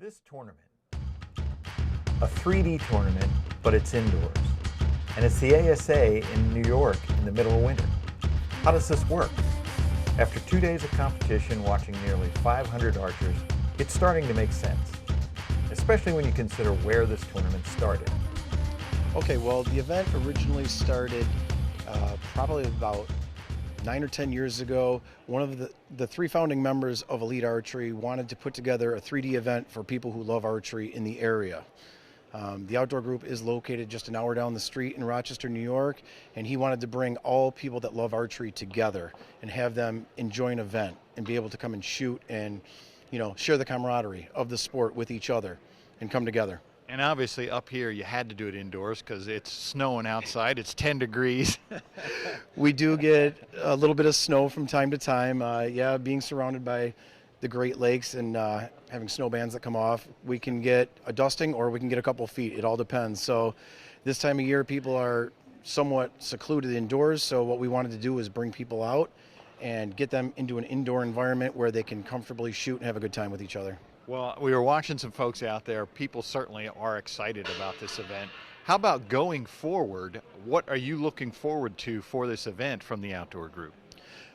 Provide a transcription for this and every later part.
This tournament, a 3D tournament, but it's indoors. And it's the ASA in New York in the middle of winter. How does this work? After 2 days of competition, watching nearly 500 archers, it's starting to make sense, especially when you consider where this tournament started. Okay, well, the event originally started probably about 9 or 10 years ago. One of the three founding members of Elite Archery wanted to put together a 3D event for people who love archery in the area. The outdoor group is located just an hour down the street in Rochester, New York, and he wanted to bring all people that love archery together and have them enjoy an event and be able to come and shoot and, share the camaraderie of the sport with each other and come together. And obviously up here you had to do it indoors because it's snowing outside. It's 10 degrees. We do get a little bit of snow from time to time. Being surrounded by the Great Lakes and having snow bands that come off, we can get a dusting or we can get a couple feet. It all depends. So this time of year people are somewhat secluded indoors, so what we wanted to do is bring people out and get them into an indoor environment where they can comfortably shoot and have a good time with each other. Well, we were watching some folks out there. People certainly are excited about this event. How about going forward? What are you looking forward to for this event from the outdoor group?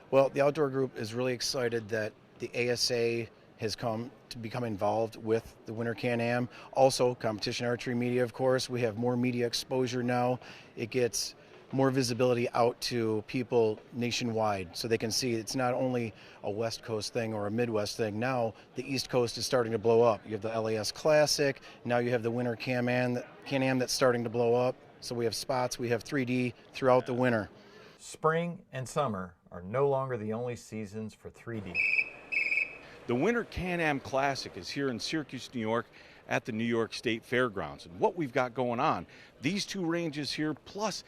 Well, the outdoor group is really excited that the ASA has come to become involved with the Winter CanAm. Also, competition archery media, of course. We have more media exposure now. It gets more visibility out to people nationwide so they can see it's not only a West Coast thing or a Midwest thing. Now the East Coast is starting to blow up. You have the LAS Classic, now you have the Winter CanAm that's starting to blow up. So we have spots, we have 3D throughout the winter. Spring and summer are no longer the only seasons for 3D. The Winter CanAm Classic is here in Syracuse, New York at the New York State Fairgrounds. And what we've got going on, these two ranges here plus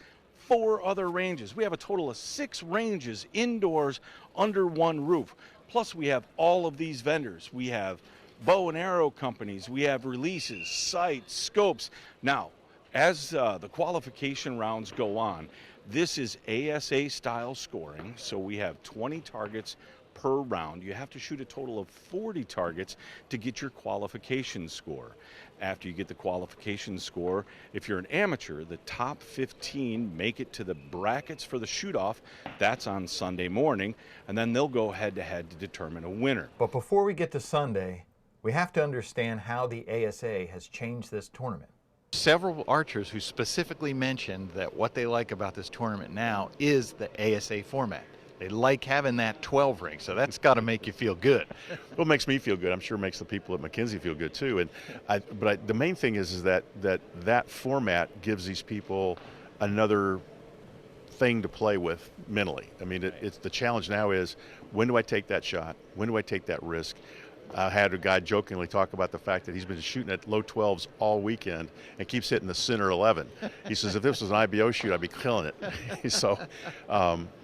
4 other ranges. We have a total of 6 ranges indoors under one roof. Plus we have all of these vendors. We have bow and arrow companies. We have releases, sights, scopes. Now, as the qualification rounds go on, this is ASA style scoring. So we have 20 targets per round. You have to shoot a total of 40 targets to get your qualification score. After you get the qualification score, if you're an amateur, the top 15 make it to the brackets for the shoot-off. That's on Sunday morning, and then they'll go head-to-head to determine a winner. But before we get to Sunday, we have to understand how the ASA has changed this tournament. Several archers who specifically mentioned that what they like about this tournament now is the ASA format. They like having that 12 ring, so that's got to make you feel good. Well, it makes me feel good. I'm sure it makes the people at McKinsey feel good too. The main thing is that format gives these people another thing to play with mentally. I mean, it's the challenge now is, when do I take that shot? When do I take that risk? I had a guy jokingly talk about the fact that he's been shooting at low 12s all weekend and keeps hitting the center 11. He says, if this was an IBO shoot, I'd be killing it. So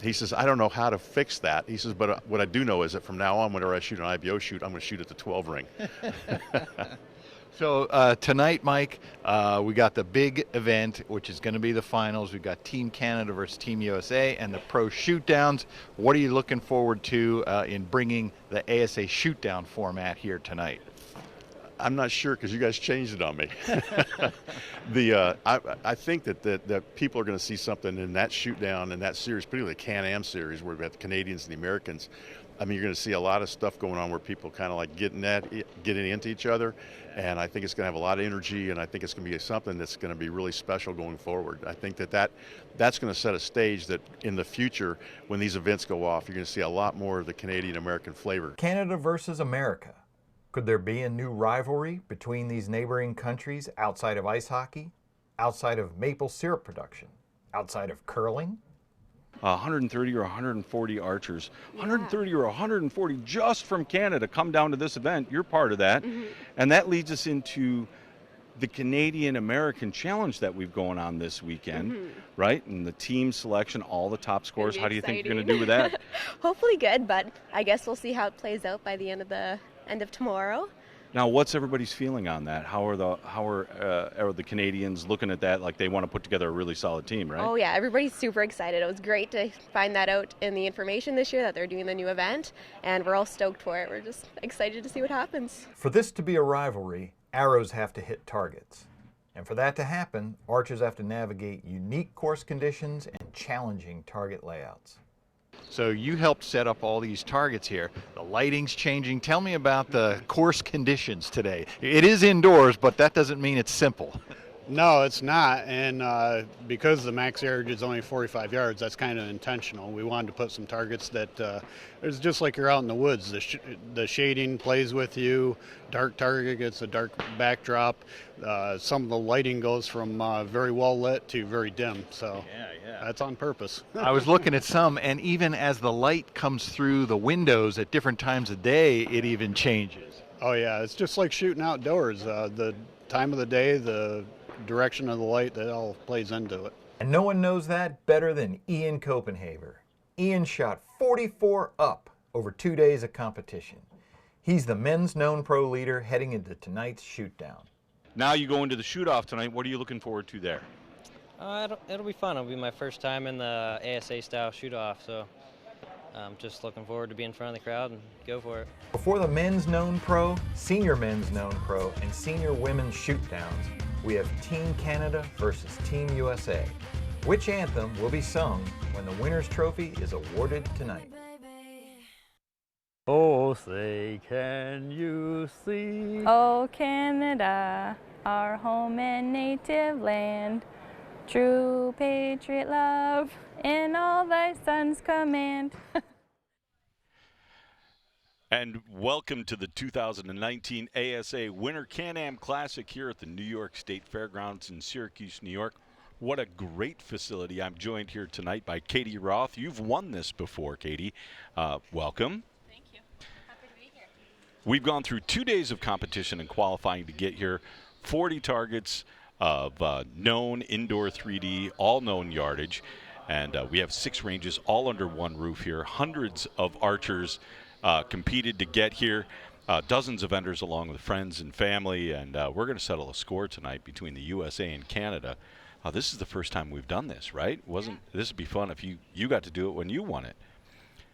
he says, I don't know how to fix that. He says, but what I do know is that from now on, whenever I shoot an IBO shoot, I'm going to shoot at the 12 ring. So tonight, Mike, we got the big event, which is going to be the finals. We've got Team Canada versus Team USA and the pro shootdowns. What are you looking forward to in bringing the ASA shootdown format here tonight? I'm not sure because you guys changed it on me. I think that people are going to see something in that shootdown and that series, particularly the CanAm series, where we've got the Canadians and the Americans. I mean, you're going to see a lot of stuff going on where people kind of like getting into each other, and I think it's going to have a lot of energy, and I think it's going to be something that's going to be really special going forward. I think that's going to set a stage that in the future, when these events go off, you're going to see a lot more of the Canadian-American flavor. Canada versus America. Could there be a new rivalry between these neighboring countries outside of ice hockey, outside of maple syrup production, outside of curling? 130 or 140 archers, 130 or 140 just from Canada come down to this event. You're part of that. Mm-hmm. And that leads us into the Canadian-American Challenge that we've going on this weekend, right? And the team selection, all the top scores. How do you think you're going to do with that? Hopefully good, but I guess we'll see how it plays out by the end of tomorrow. Now, what's everybody's feeling on that? How are the Canadians looking at that? Like they want to put together a really solid team, right? Oh yeah, everybody's super excited. It was great to find that out in the information this year that they're doing the new event, and we're all stoked for it. We're just excited to see what happens. For this to be a rivalry, arrows have to hit targets. And for that to happen, archers have to navigate unique course conditions and challenging target layouts. So you helped set up all these targets here. The lighting's changing. Tell me about the course conditions today. It is indoors, but that doesn't mean it's simple. No, it's not, and because the max average is only 45 yards, that's kind of intentional. We wanted to put some targets that it's just like you're out in the woods. The shading plays with you. Dark target gets a dark backdrop. Some of the lighting goes from very well lit to very dim, so that's on purpose. I was looking at some, and even as the light comes through the windows at different times of day, it even changes. Oh yeah, it's just like shooting outdoors. The time of the day, the direction of the light, that all plays into it. And no one knows that better than Ian Copenhaver. Ian shot 44 up over 2 days of competition. He's the men's known pro leader heading into tonight's shoot down. Now you go into the shoot-off tonight. What are you looking forward to there? It'll be fun. It'll be my first time in the ASA style shoot-off, so I'm just looking forward to being in front of the crowd and go for it. Before the men's known pro, senior men's known pro, and senior women's shoot downs, we have Team Canada versus Team USA. Which anthem will be sung when the winner's trophy is awarded tonight? Oh, say, can you see? Oh, Canada, our home and native land, true patriot love in all thy sons command. And welcome to the 2019 ASA Winter CanAm Classic here at the New York State Fairgrounds in Syracuse, New York. What a great facility. I'm joined here tonight by Katie Roth. You've won this before, Katie. Welcome. Thank you. Happy to be here. We've gone through 2 days of competition and qualifying to get here. 40 targets of known indoor 3D, all known yardage. And we have 6 ranges all under one roof here. Hundreds of archers competed to get here. Dozens of vendors along with friends and family, and we're going to settle a score tonight between the USA and Canada. This is the first time we've done this, right? This would be fun if you got to do it when you won it.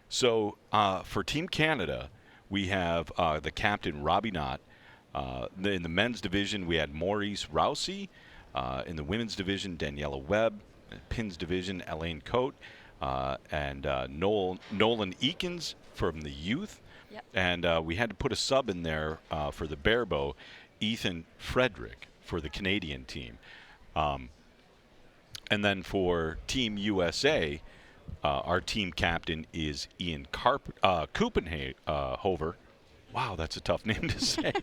So for Team Canada, we have the captain Robbie Knott. In the men's division, we had Maurice Rousey. In the women's division, Daniela Webb. Pins division, Elaine Coate. And Nolan Eakins from the youth. Yep. And we had to put a sub in there for the barebow, Ethan Frederick for the Canadian team. And then for Team USA, our team captain is Ian Copenhaver. Wow, that's a tough name to say.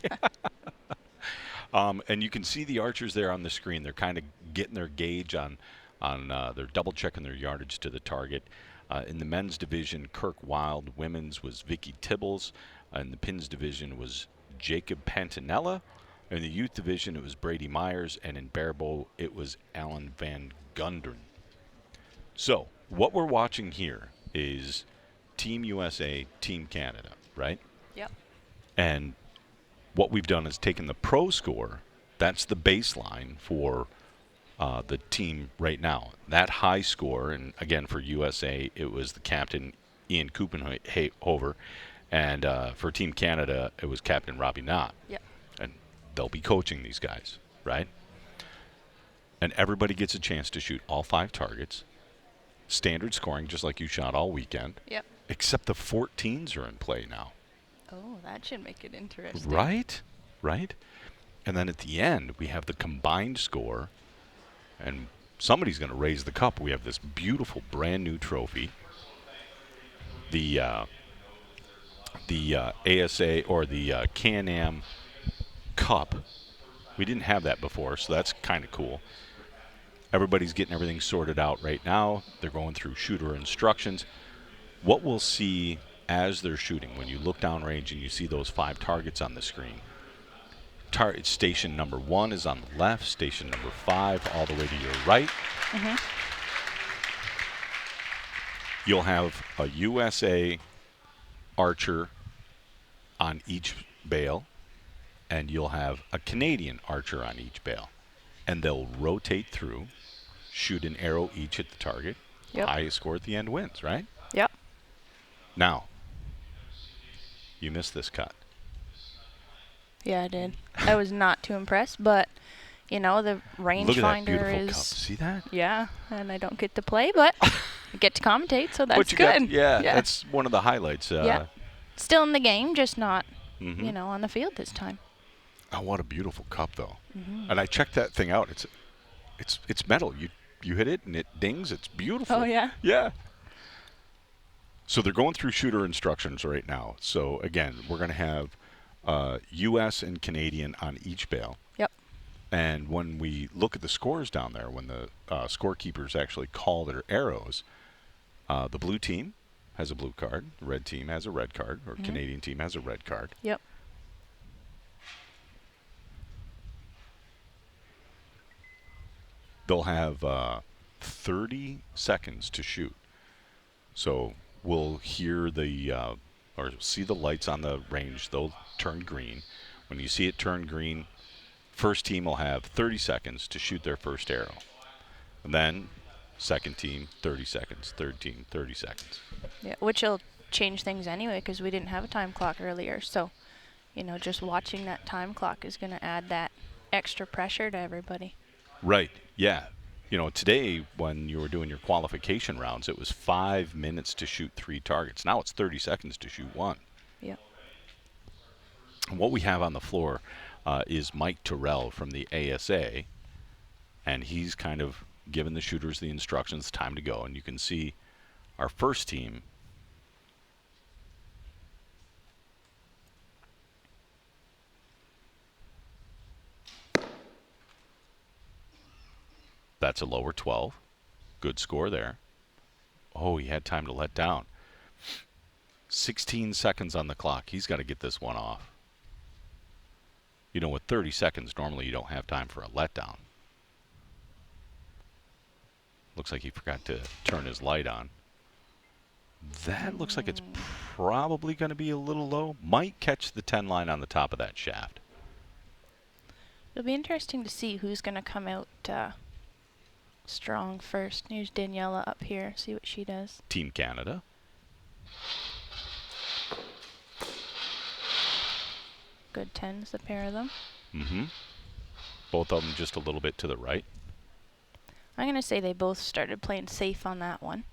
And you can see the archers there on the screen. They're kind of getting their gauge on they're double checking their yardage to the target. In the men's division, Kirk Wild. Women's was Vicky Tibbles. In the pins division was Jacob Pantanella. In the youth division, it was Brady Myers. And in barebow, it was Alan Van Gundren. So what we're watching here is Team USA, Team Canada, right? Yep. And what we've done is taken the pro score. That's the baseline for the team right now. That high score, and again for USA, it was the captain Ian Copenhaver, and for Team Canada, it was Captain Robbie Knott. Yep. And they'll be coaching these guys, right? And everybody gets a chance to shoot all 5 targets. Standard scoring, just like you shot all weekend. Yep. Except the 14s are in play now. Oh, that should make it interesting. Right? Right? And then at the end, we have the combined score. And somebody's going to raise the cup. We have this beautiful brand new trophy. The ASA or the CanAm Cup. We didn't have that before, so that's kind of cool. Everybody's getting everything sorted out right now. They're going through shooter instructions. What we'll see as they're shooting, when you look downrange and you see those 5 targets on the screen, target station number 1 is on the left, station number 5 all the way to your right. Mm-hmm. You'll have a USA archer on each bale, and you'll have a Canadian archer on each bale. And they'll rotate through, shoot an arrow each at the target. Yep. Highest score at the end wins, right? Yep. Now, you missed this cut. Yeah, I did. I was not too impressed, but the Look at that rangefinder beautiful is. cup. See that? Yeah, and I don't get to play, but I get to commentate, so that's But you good. got, that's one of the highlights. Yeah. Still in the game, just not, Mhm. on the field this time. Oh, what a beautiful cup, though. And I checked that thing out. It's metal. You hit it and it dings. It's beautiful. Oh, yeah? Yeah. So they're going through shooter instructions right now. So again, we're going to have U.S. and Canadian on each bale. Yep. And when we look at the scores down there, when the scorekeepers actually call their arrows, the blue team has a blue card, the red team has a red card, or Canadian team has a red card. Yep. They'll have 30 seconds to shoot. So we'll hear or see the lights on the range. They'll turn green. When you see it turn green, first team will have 30 seconds to shoot their first arrow. And then second team, 30 seconds. Third team, 30 seconds. Yeah, which will change things anyway because we didn't have a time clock earlier. So, just watching that time clock is going to add that extra pressure to everybody. Right, yeah. Today when you were doing your qualification rounds, it was 5 minutes to shoot 3 targets. Now it's 30 seconds to shoot 1. Yeah. And what we have on the floor is Mike Terrell from the ASA, and he's kind of given the shooters the instructions, time to go. And you can see our first team that's a lower 12. Good score there. Oh, he had time to let down. 16 seconds on the clock. He's got to get this one off. With 30 seconds, normally you don't have time for a letdown. Looks like he forgot to turn his light on. That looks like it's probably going to be a little low. Might catch the 10 line on the top of that shaft. It'll be interesting to see who's going to come out strong first. Here's Daniela up here. See what she does. Team Canada. Good 10s, the pair of them. Mm-hmm. Both of them just a little bit to the right. I'm going to say they both started playing safe on that one.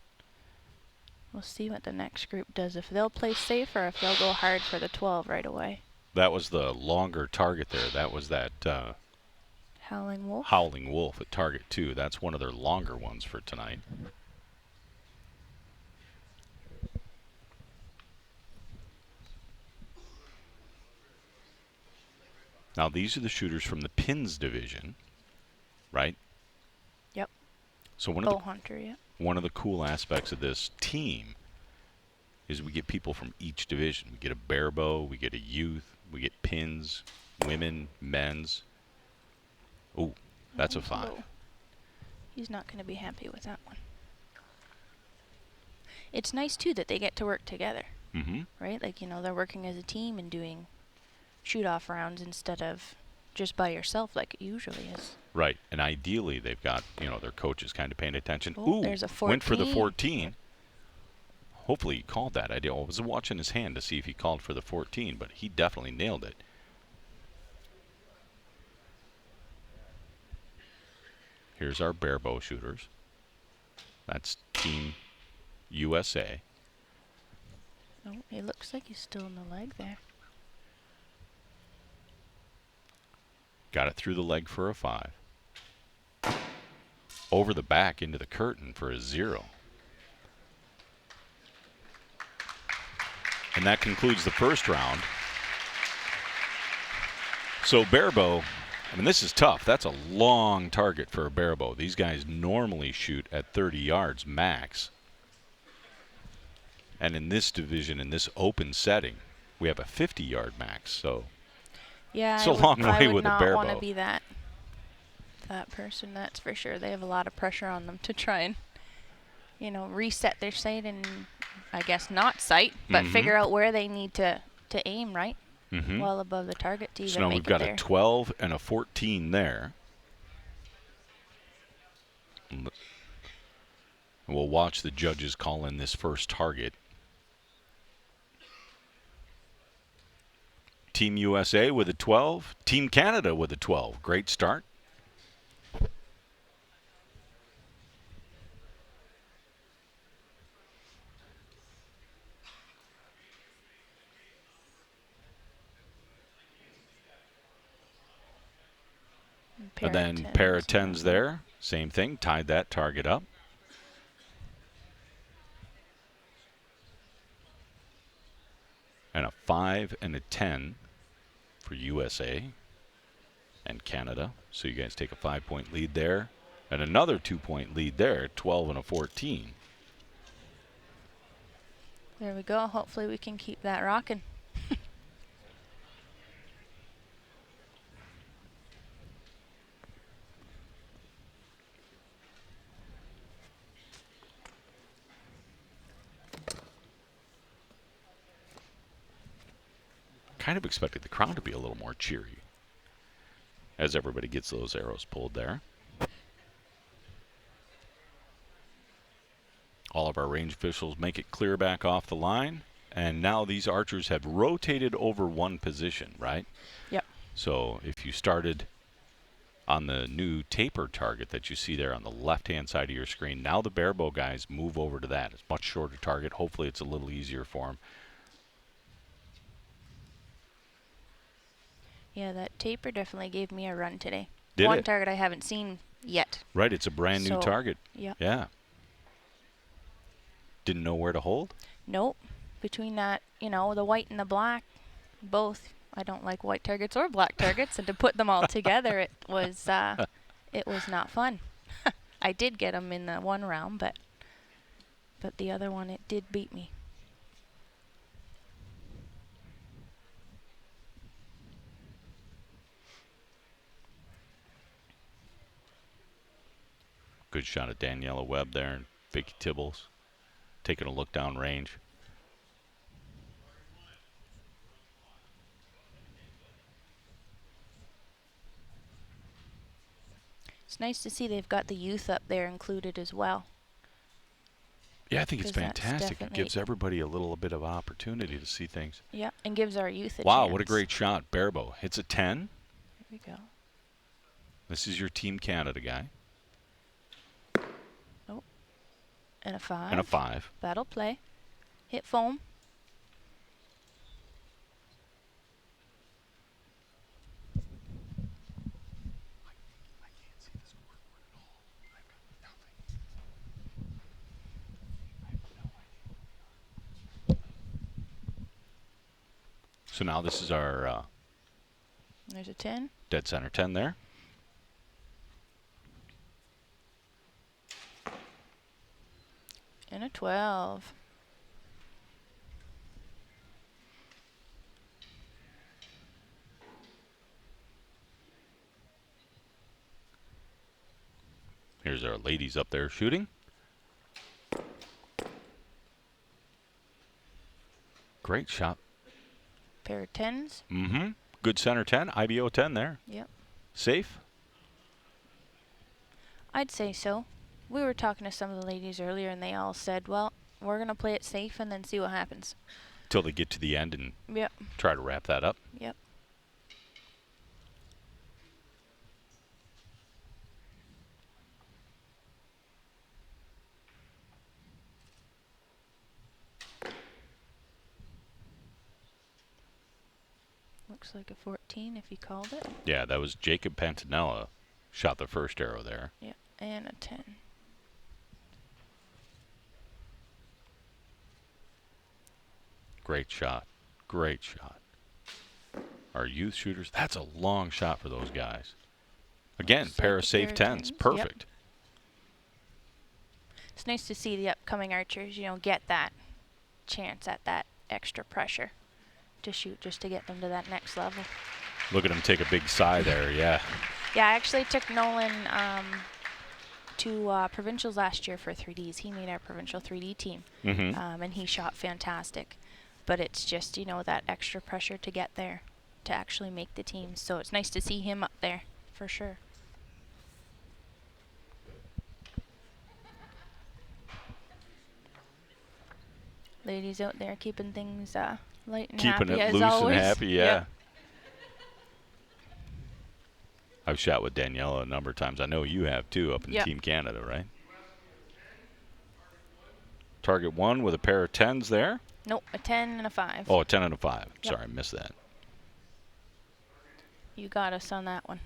We'll see what the next group does. If they'll play safe or if they'll go hard for the 12 right away. That was the longer target there. That was that Howling Wolf? Howling Wolf at target 2. That's one of their longer ones for tonight. Now these are the shooters from the pins division, right? Yep. So Bow hunter, yeah. one of the cool aspects of this team is we get people from each division. We get a bare bow, we get a youth, we get pins, women, men's. Oh, that's a 5. Low. He's not going to be happy with that one. It's nice too that they get to work together, right? Like, they're working as a team and doing shoot-off rounds instead of just by yourself like it usually is. Right, and ideally they've got, their coaches kind of paying attention. Oh, there's a 14. Went for the 14. Hopefully he called that. I was watching his hand to see if he called for the 14, but he definitely nailed it. Here's our bare bow shooters. That's Team USA. Oh, it looks like he's still in the leg there. Got it through the leg for a 5. Over the back into the curtain for a 0. And that concludes the first round. So bare bow, this is tough. That's a long target for a bare bow. These guys normally shoot at 30 yards max. And in this division, in this open setting, we have a 50-yard max. So yeah, it's a long way with a bare bow. I would not want to be that person, that's for sure. They have a lot of pressure on them to try and, reset their sight and I guess not sight, but figure out where they need to aim, right? well above the target to even So now make we've got it there. a 12 and a 14 there. And we'll watch the judges call in this first target. Team USA with a 12. Team Canada with a 12. Great start. And then pair of 10s there. Same thing. Tied that target up. And a 5 and a 10 for USA and Canada. So you guys take a 5-point lead there. And another 2-point lead there, 12 and a 14. There we go. Hopefully we can keep that rocking. Kind of expected the crowd to be a little more cheery as everybody gets those arrows pulled there. All of our range officials make it clear back off the line. And now these archers have rotated over one position, right? Yep. So if you started on the new taper target that you see there on the left-hand side of your screen, now the bare bow guys move over to that. It's a much shorter target. Hopefully it's a little easier for them. Yeah, that taper definitely gave me a run today. Did One it? target I haven't seen yet. Right, it's a brand new So, target. Yep. Yeah. Didn't know where to hold? Nope. Between that, you know, the white and the black, both. I don't like white targets or black targets, and to put them all together, it was not fun. I did get them in the one round, but the other one, it did beat me. Good shot at Daniela Webb there and Vicky Tibbles taking a look down range. It's nice to see they've got the youth up there included as well. Yeah, I think it's 'Cause that's fantastic. It definitely- gives everybody a little bit of opportunity to see things. Yeah, and gives our youth a Wow, chance. what a great shot. Barebow hits a 10. There we go. This is your Team Canada guy. Oh, and a 5. And a 5. That'll play. Hit foam. So now this is our There's a 10. dead center 10 there. And a 12. Here's our ladies up there shooting. Great shot. Pair of 10s. Mm-hmm. Good center 10. IBO 10 there. Yep. Safe? I'd say so. We were talking to some of the ladies earlier, and they all said, well, we're going to play it safe and then see what happens. Till they get to the end and Yep. try to wrap that up. Yep. Looks like a 14 if he called it. Yeah, that was Jacob Pantanella. Shot the first arrow there. Yep. And a 10. Great shot. Great shot. Our youth shooters, that's a long shot for those guys. Again, Looks pair like of a safe pair of 10s. 10s. Yep. Perfect. It's nice to see the upcoming archers, you know, get that chance at that extra pressure to shoot just to get them to that next level. Look at him take a big sigh there, yeah. Yeah, I actually took Nolan to provincials last year for 3Ds. He made our provincial 3D team, Mm-hmm. and he shot fantastic. But it's just, you know, that extra pressure to get there. to actually make the team. So it's nice to see him up there for sure. Ladies out there keeping things light and Keeping happy it as loose always. and happy, yeah. Yep. I've shot with Daniela a number of times. I know you have too, up in Yep. Team Canada, right? Target 1 with a pair of 10s there. Nope, a 10 and a 5. Oh, a 10 and a 5. Yep. Sorry, I missed that. You got us on that one.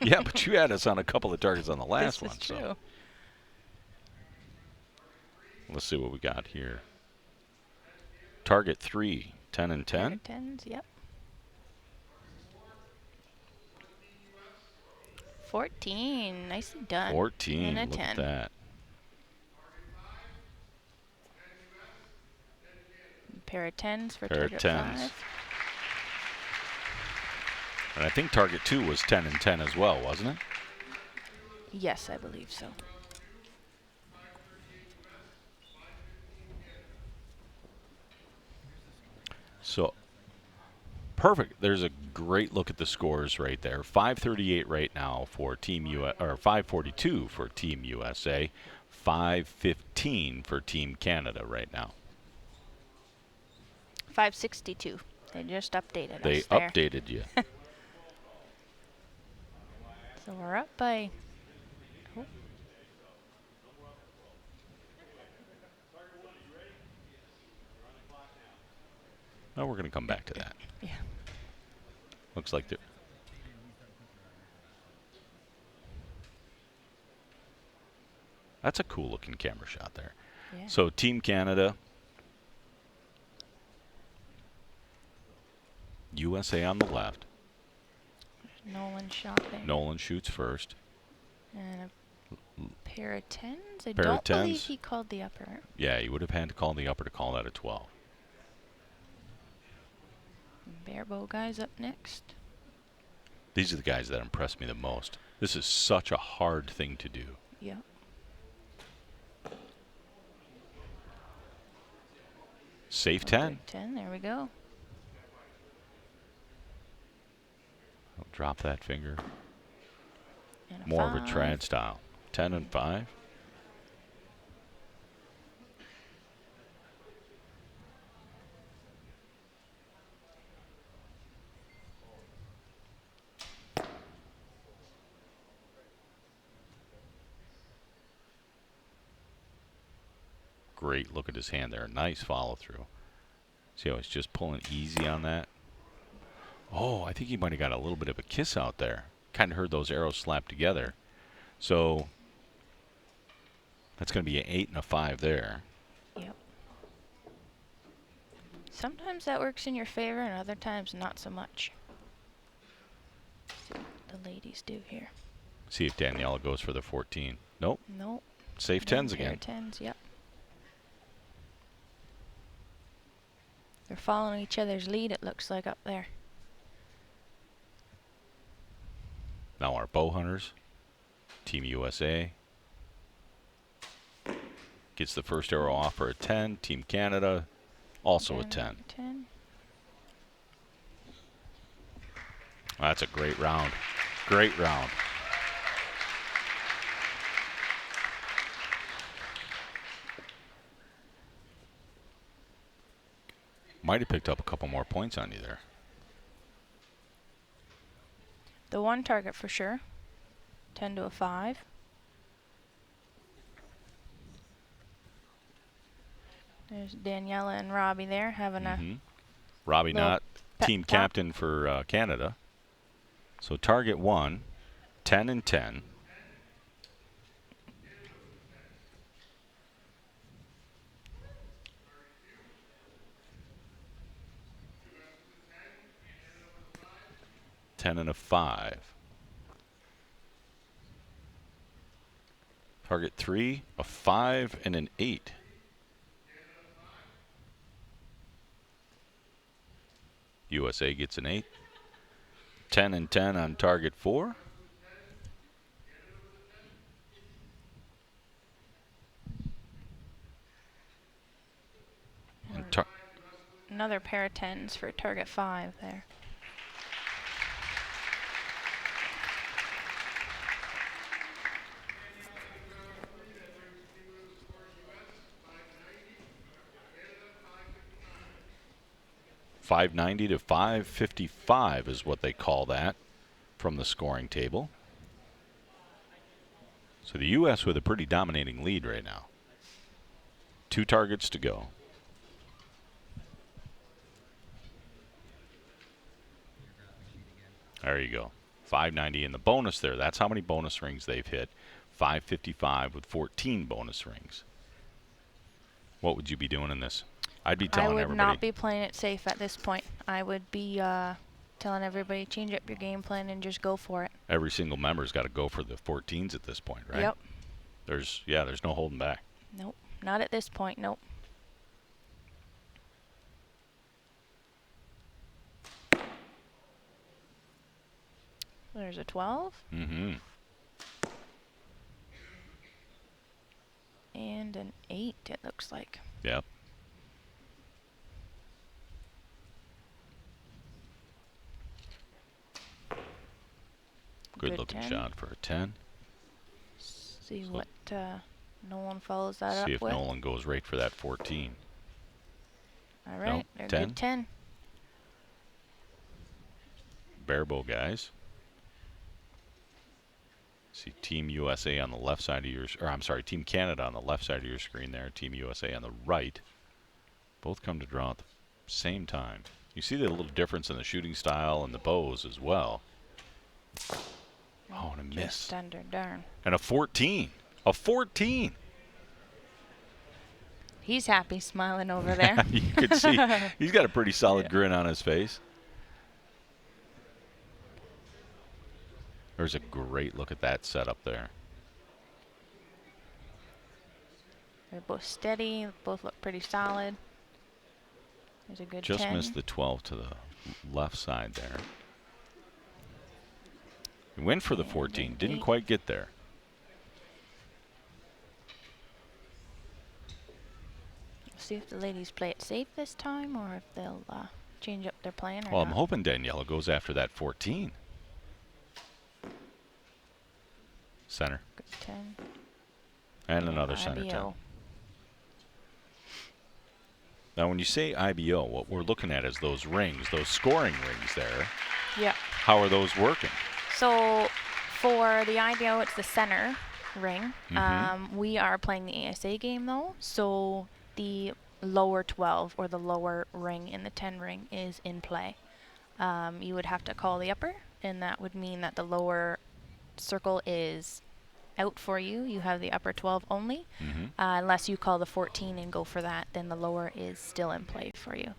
Yeah, but you had us on a couple of targets on the last This one. is true. So let's see what we got here. Target 3, 10 and 10. 10s, yep. 14, nicely done. 14, and a look 10. at that. Pair of 10s for Pair of target 10s. 5. And I think target 2 was 10 and 10 as well, wasn't it? Yes, I believe so. So perfect. There's a great look at the scores right there. 538 right now for Team or 542 for Team USA, 515 for Team Canada right now. 562. They just updated They us there. updated you. So we're up by... Oh. Oh, we're going to come back to that. Yeah. Looks like they're... That's a cool looking camera shot there. Yeah. So Team Canada, USA on the left. Nolan shot there. Nolan shoots first. And a pair of 10s? I Pair of don't believe 10s. he called the upper. Yeah, you would have had to call the upper to call that a 12. Barebow guys up next. These are the guys that impress me the most. This is such a hard thing to do. Yep. Safe 10. 10, there we go. I'll drop that finger. And More of a 5. trad style. 10 and 5. Great look at his hand there. Nice follow through. See how he's just pulling easy on that? Oh, I think he might have got a little bit of a kiss out there. Kind of heard those arrows slap together. So that's going to be an 8 and a 5 there. Yep. Sometimes that works in your favor and other times not so much. Let's see what the ladies do here. See if Daniela goes for the 14. Nope. Nope. Safe Again, 10s pair again. of 10s, yep. They're following each other's lead, it looks like, up there. Now our bow hunters, Team USA, gets the first arrow off for a 10. Team Canada, also a 10. 10. That's a great round. Great round. Might have picked up a couple more points on you there. The one target for sure. 10 to a 5. There's Daniela and Robbie there having a... Robbie little Knott, pep team talk. captain for Canada. So target 1, 10 and 10. Ten and a 5. Target 3, a 5 and an 8. USA gets an 8. 10 and 10 on target 4. And another pair of 10s for target 5 there. .590 to 555 is what they call that from the scoring table. So the U.S. with a pretty dominating lead right now. 2 targets to go. There you go. 590 in the bonus there. That's how many bonus rings they've hit. 555 with 14 bonus rings. What would you be doing in this? I'd be telling everybody. I would not be playing it safe at this point. I would be telling everybody, change up your game plan and just go for it. Every single member's got to go for the 14s at this point, right? Yep. There's no holding back. Nope, not at this point, nope. There's a 12. Mm-hmm. And an 8, it looks like. Yep. Good looking 10. shot for a 10. See what Nolan follows that up See if with. Nolan goes right for that 14. All right, Nope, they're 10. good 10. Barebow guys. See Team USA on the left side of your, or I'm sorry, Team Canada on the left side of your screen there, Team USA on the right. Both come to draw at the same time. You see the little difference in the shooting style and the bows as well. Oh, and a miss. Just under, darn. And a 14. A 14. He's happy smiling over there. You could see he's got a pretty solid grin on his face. There's a great look at that setup there. They're both steady, both look pretty solid. There's a good Just 10. missed the 12 to the left side there. He went for the 14, didn't quite get there. See if the ladies play it safe this time or if they'll change up their plan or Well, I'm not. hoping Daniela goes after that 14. Center. Good 10. And another center 10. IBO. Now, when you say IBO, what we're looking at is those rings, those scoring rings there. Yeah. How are those working? So for the IBO, it's the center ring. We are playing the ASA game though, so the lower 12 or the lower ring in the 10 ring is in play. You would have to call the upper, and that would mean that the lower circle is out for you. You have the upper 12 only. Unless you call the 14 and go for that, then the lower is still in play for you.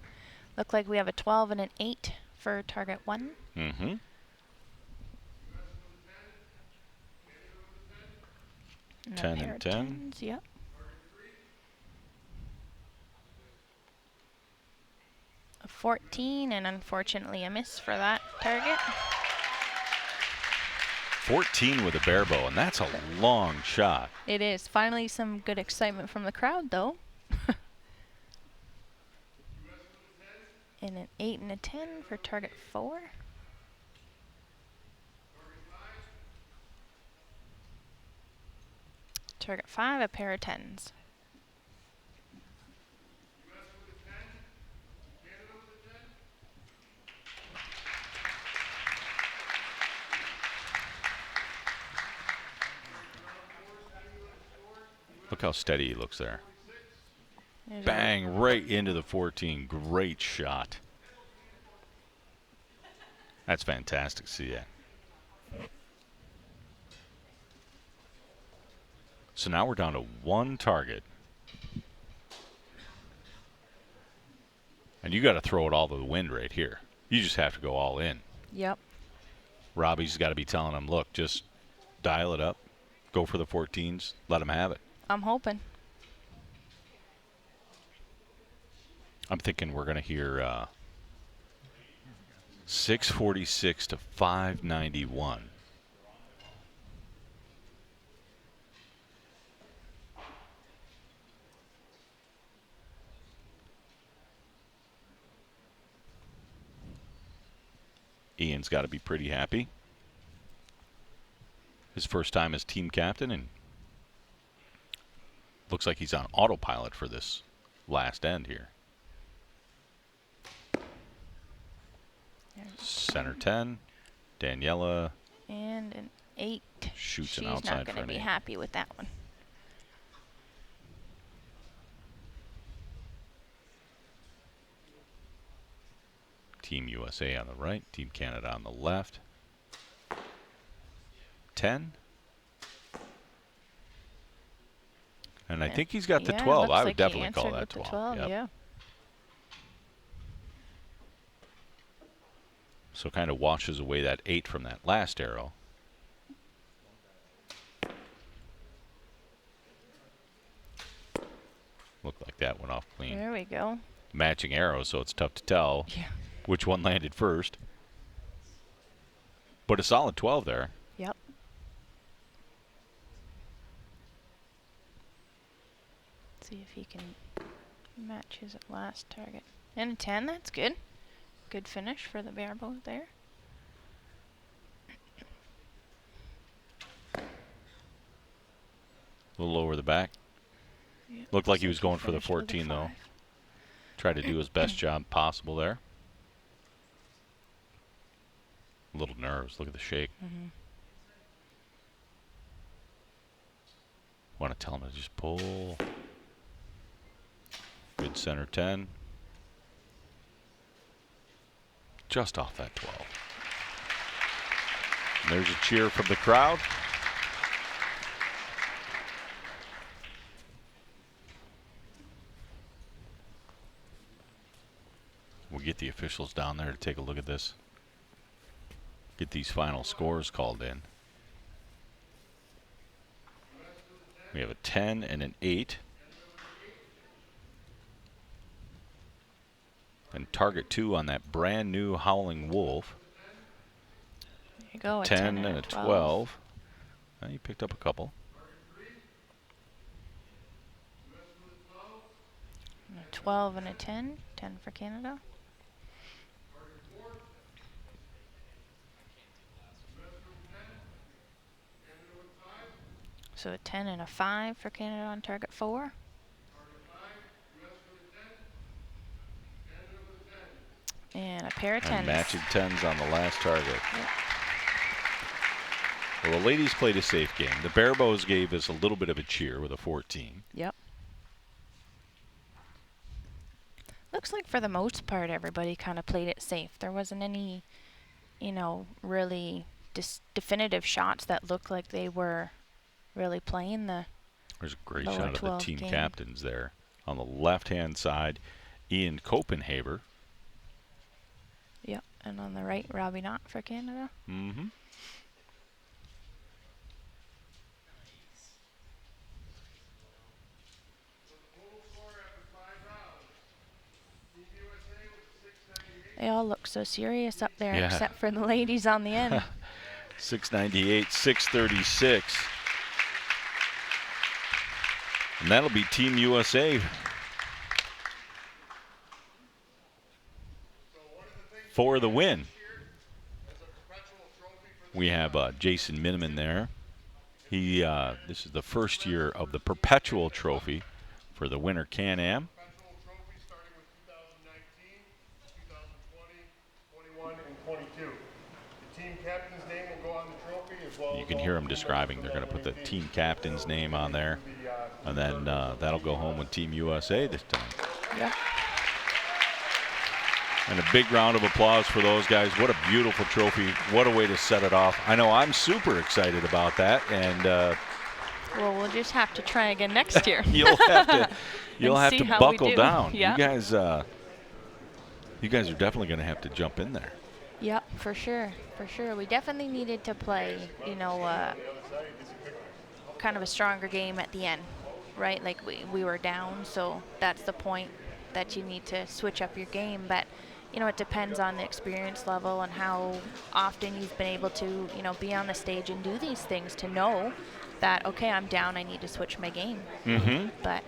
Look like we have a 12 and an 8 for target 1. Mm-hmm. And 10 a pair and of 10. 10s, yep. A 14, and unfortunately a miss for that target. 14 with a bare bow, and that's a long shot. It is. Finally some good excitement from the crowd, though. And an 8 and a 10 for target 4. Target 5, a pair of 10s. Look how steady he looks there. There's Bang, right into the 14. Great shot. That's fantastic to see that. So now we're down to 1 target. And you got to throw it all to the wind right here. You just have to go all in. Yep. Robbie's got to be telling him, look, just dial it up. Go for the 14s. Let him have it. I'm hoping. I'm thinking we're going to hear 646 to 591. Ian's got to be pretty happy. His first time as team captain, and looks like he's on autopilot for this last end here. Center 10, Daniela. And an 8. Shoots an She's outside not for going an to be 8. happy with that one. Team USA on the right, Team Canada on the left. 10. And I think he's got the 12. I would definitely call that 12. Yep. Yeah. So kind of washes away that 8 from that last arrow. Looked like that went off clean. There we go. Matching arrows, so it's tough to tell which one landed first. But a solid 12 there. Yep. See if he can match his last target. And a 10, that's good. Good finish for the barebow there. A little over the back. Yep. Looked like he was going for the finished with a 14 though. 5. Tried to do his best job possible there. A little nerves. Look at the shake. Want to tell him to just pull. Good center 10. Just off that 12. And there's a cheer from the crowd. We'll get the officials down there to take a look at this. Get these final scores called in. We have a 10 and an 8. And target 2 on that brand new Howling Wolf. There you go. 10 and a 12. You picked up a couple. And a 12 and a 10. 10 for Canada. So a 10 and a 5 for Canada on target 4. And a pair of 10s. And matching 10s on the last target. Yep. Well, the ladies played a safe game. The barebows gave us a little bit of a cheer with a 14. Yep. Looks like for the most part everybody kind of played it safe. There wasn't any, you know, really definitive shots that looked like they were really playing the There's a great lower shot of the 12 team game. captains there. On the left-hand side, Ian Copenhaver. Yep. And on the right, Robbie Knott for Canada. Mm-hmm. They all look so serious up there, Yeah. except for the ladies on the end. 698, 636. And that'll be Team USA. For the win. We have Jason Miniman there. This is the first year of the Perpetual Trophy for the Winter CanAm. You can hear them describing. They're going to put the team captain's name on there, and then that'll go home with Team USA this time. Yeah. And a big round of applause for those guys. What a beautiful trophy. What a way to set it off. I know I'm super excited about that, and Well, we'll just have to try again next year. you'll have see to how we buckle do. down. Yeah. You guys are definitely going to have to jump in there. Yep, for sure, for sure. We definitely needed to play, you know, kind of a stronger game at the end, right? Like we were down, so that's the point that you need to switch up your game. But, you know, it depends on the experience level and how often you've been able to, you know, be on the stage and do these things to know that, okay, I'm down, I need to switch my game. Mm-hmm. But,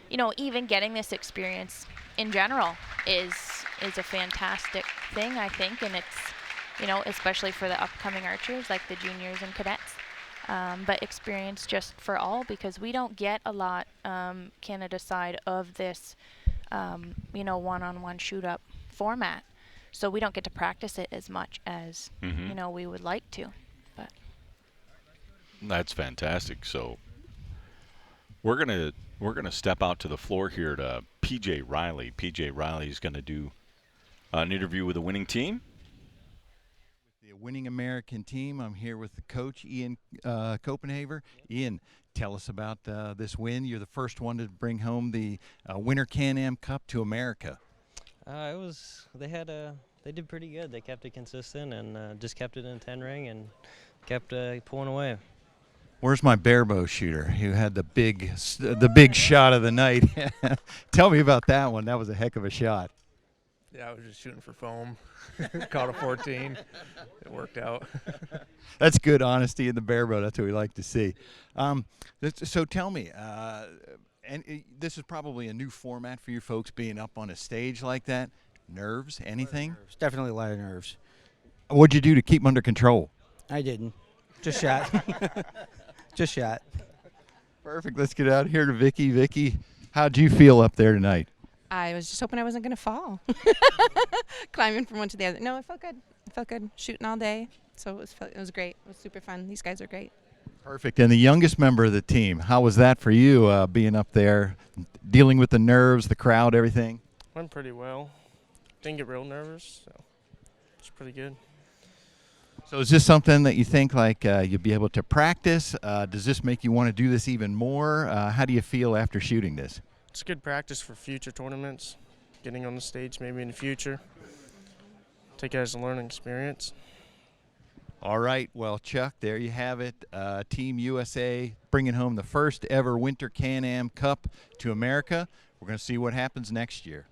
you know, even getting this experience in general is a fantastic thing, I think, and especially for the upcoming archers like the juniors and cadets. But experience just for all, because we don't get a lot Canada side of this, one-on-one shoot-up format. So we don't get to practice it as much as, we would like to. But That's fantastic. So we're gonna step out to the floor here to PJ Riley. PJ Riley is going to do an interview with the winning team. The winning American team. I'm here with the coach, Ian Copenhaver. Ian, tell us about this win. You're the first one to bring home the Winter CanAm Cup to America. They did pretty good. They kept it consistent and just kept it in 10 ring and kept pulling away. Where's my barebow shooter who had the big shot of the night? Tell me about that one. That was a heck of a shot. Yeah, I was just shooting for foam. Caught a 14. It worked out. That's good honesty in the barebow. That's what we like to see. So tell me, and this is probably a new format for you folks being up on a stage like that. Nerves? Anything? Nerves. Definitely a lot of nerves. What'd you do to keep them under control? I didn't. Just shot. Just shot. Perfect. Let's get out here to Vicky. Vicky, how'd you feel up there tonight? I was just hoping I wasn't going to fall. Climbing from one to the other. No, it felt good. It felt good. Shooting all day. So it was great. It was super fun. These guys are great. Perfect. And the youngest member of the team, how was that for you being up there, dealing with the nerves, the crowd, everything? Went pretty well. Didn't get real nervous, so it's pretty good. So is this something that you think like you'll be able to practice? Does this make you want to do this even more? How do you feel after shooting this? It's good practice for future tournaments, getting on the stage maybe in the future. Take it as a learning experience. All right. Well, Chuck, there you have it. Team USA bringing home the first ever Winter CanAm Cup to America. We're going to see what happens next year.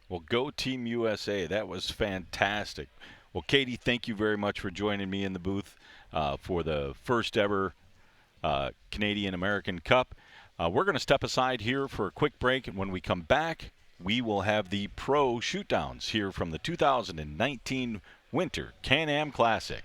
Well, go Team USA. That was fantastic. Well, Katie, thank you very much for joining me in the booth for the first ever Canadian American Cup. We're going to step aside here for a quick break, and when we come back, we will have the Pro Shootdowns here from the 2019 Winter CanAm Classic.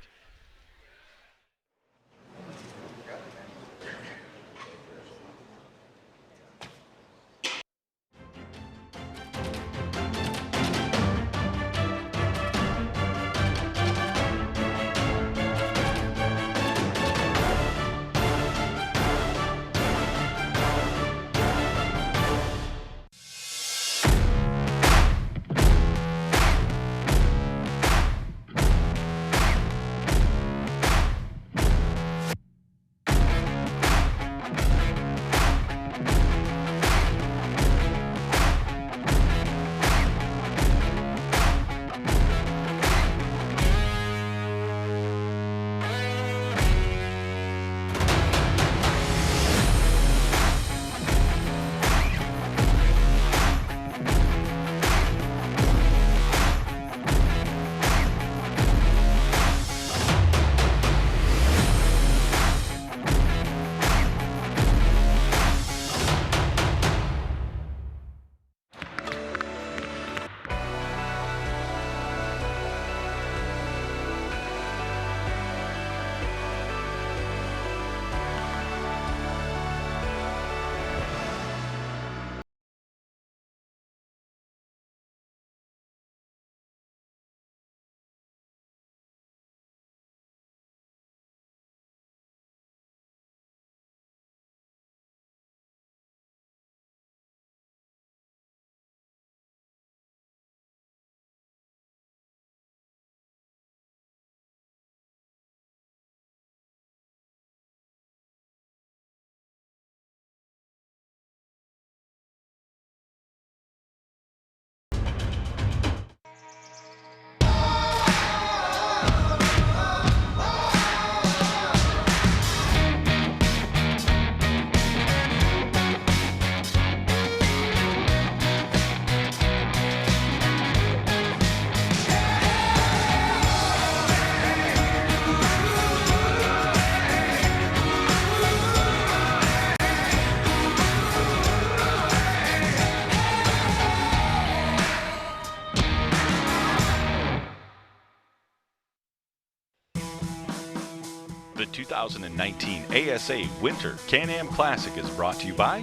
The 2019 ASA Winter CanAm Classic is brought to you by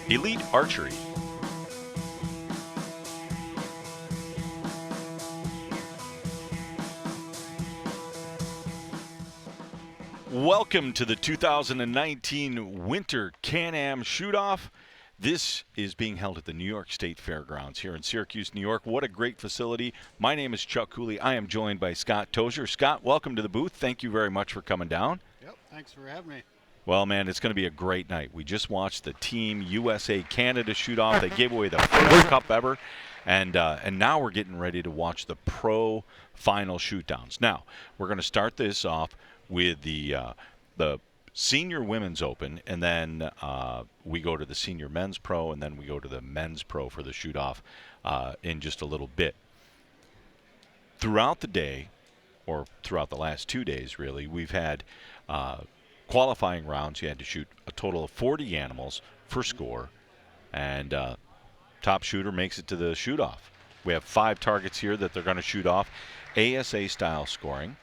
Elite Archery. Welcome to the 2019 Winter CanAm Shoot-Off. This is being held at the New York State Fairgrounds here in Syracuse, New York. What a great facility. My name is Chuck Cooley. I am joined by Scott Tozier. Scott, welcome to the booth. Thank you very much for coming down. Yep, thanks for having me. Well, man, it's going to be a great night. We just watched the Team USA Canada shoot-off. They gave away the first cup ever, and now we're getting ready to watch the pro final shoot-downs. Now, we're going to start this off with the Senior Women's Open, and then we go to the Senior Men's Pro, and then we go to the Men's Pro for the shoot-off in just a little bit. Throughout the day, or throughout the last 2 days, really, we've had qualifying rounds. You had to shoot a total of 40 animals for score, and top shooter makes it to the shoot-off. We have 5 targets here that they're going to shoot off, ASA-style scoring.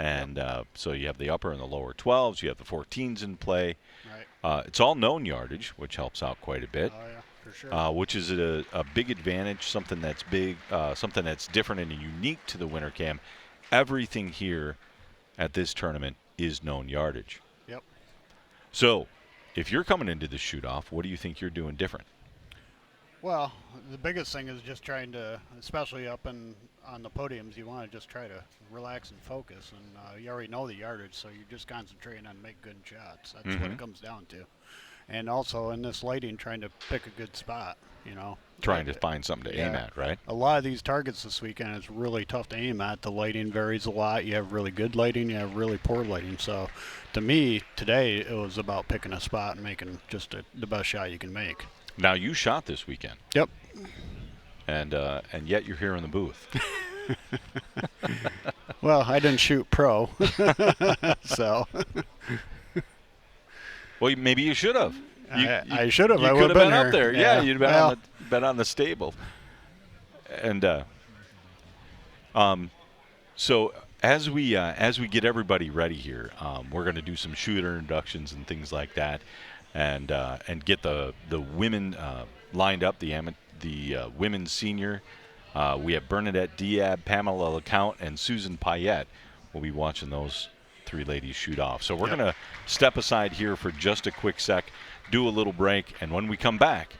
And so you have the upper and the lower 12s. You have the 14s in play. Right. It's all known yardage, which helps out quite a bit. Oh, yeah, for sure. Which is a big advantage, something that's big, something that's different and unique to the Winter Cam. Everything here at this tournament is known yardage. Yep. So if you're coming into the shoot-off, what do you think you're doing different? Well, the biggest thing is just trying to, especially up on the podiums, you want to just try to relax and focus. And you already know the yardage, so you're just concentrating on make good shots. That's what it comes down to. And also in this lighting, trying to pick a good spot, you know. Trying to find something to aim at, right? A lot of these targets this weekend, it's really tough to aim at. The lighting varies a lot. You have really good lighting, you have really poor lighting. So to me, today, it was about picking a spot and making just the best shot you can make. Now, you shot this weekend. Yep. And yet you're here in the booth. Well, I didn't shoot pro, so. Well, maybe you should have. I should have. You I could would have been up there. Yeah, you'd have been on the stable. And so as we get everybody ready here, we're going to do some shooter inductions and things like that, and get the women lined up. The women's senior. We have Bernadette Diab, Pamela LeCount, and Susan Payette. We'll be watching those 3 ladies shoot off. So we're going to step aside here for just a quick sec, do a little break, and when we come back,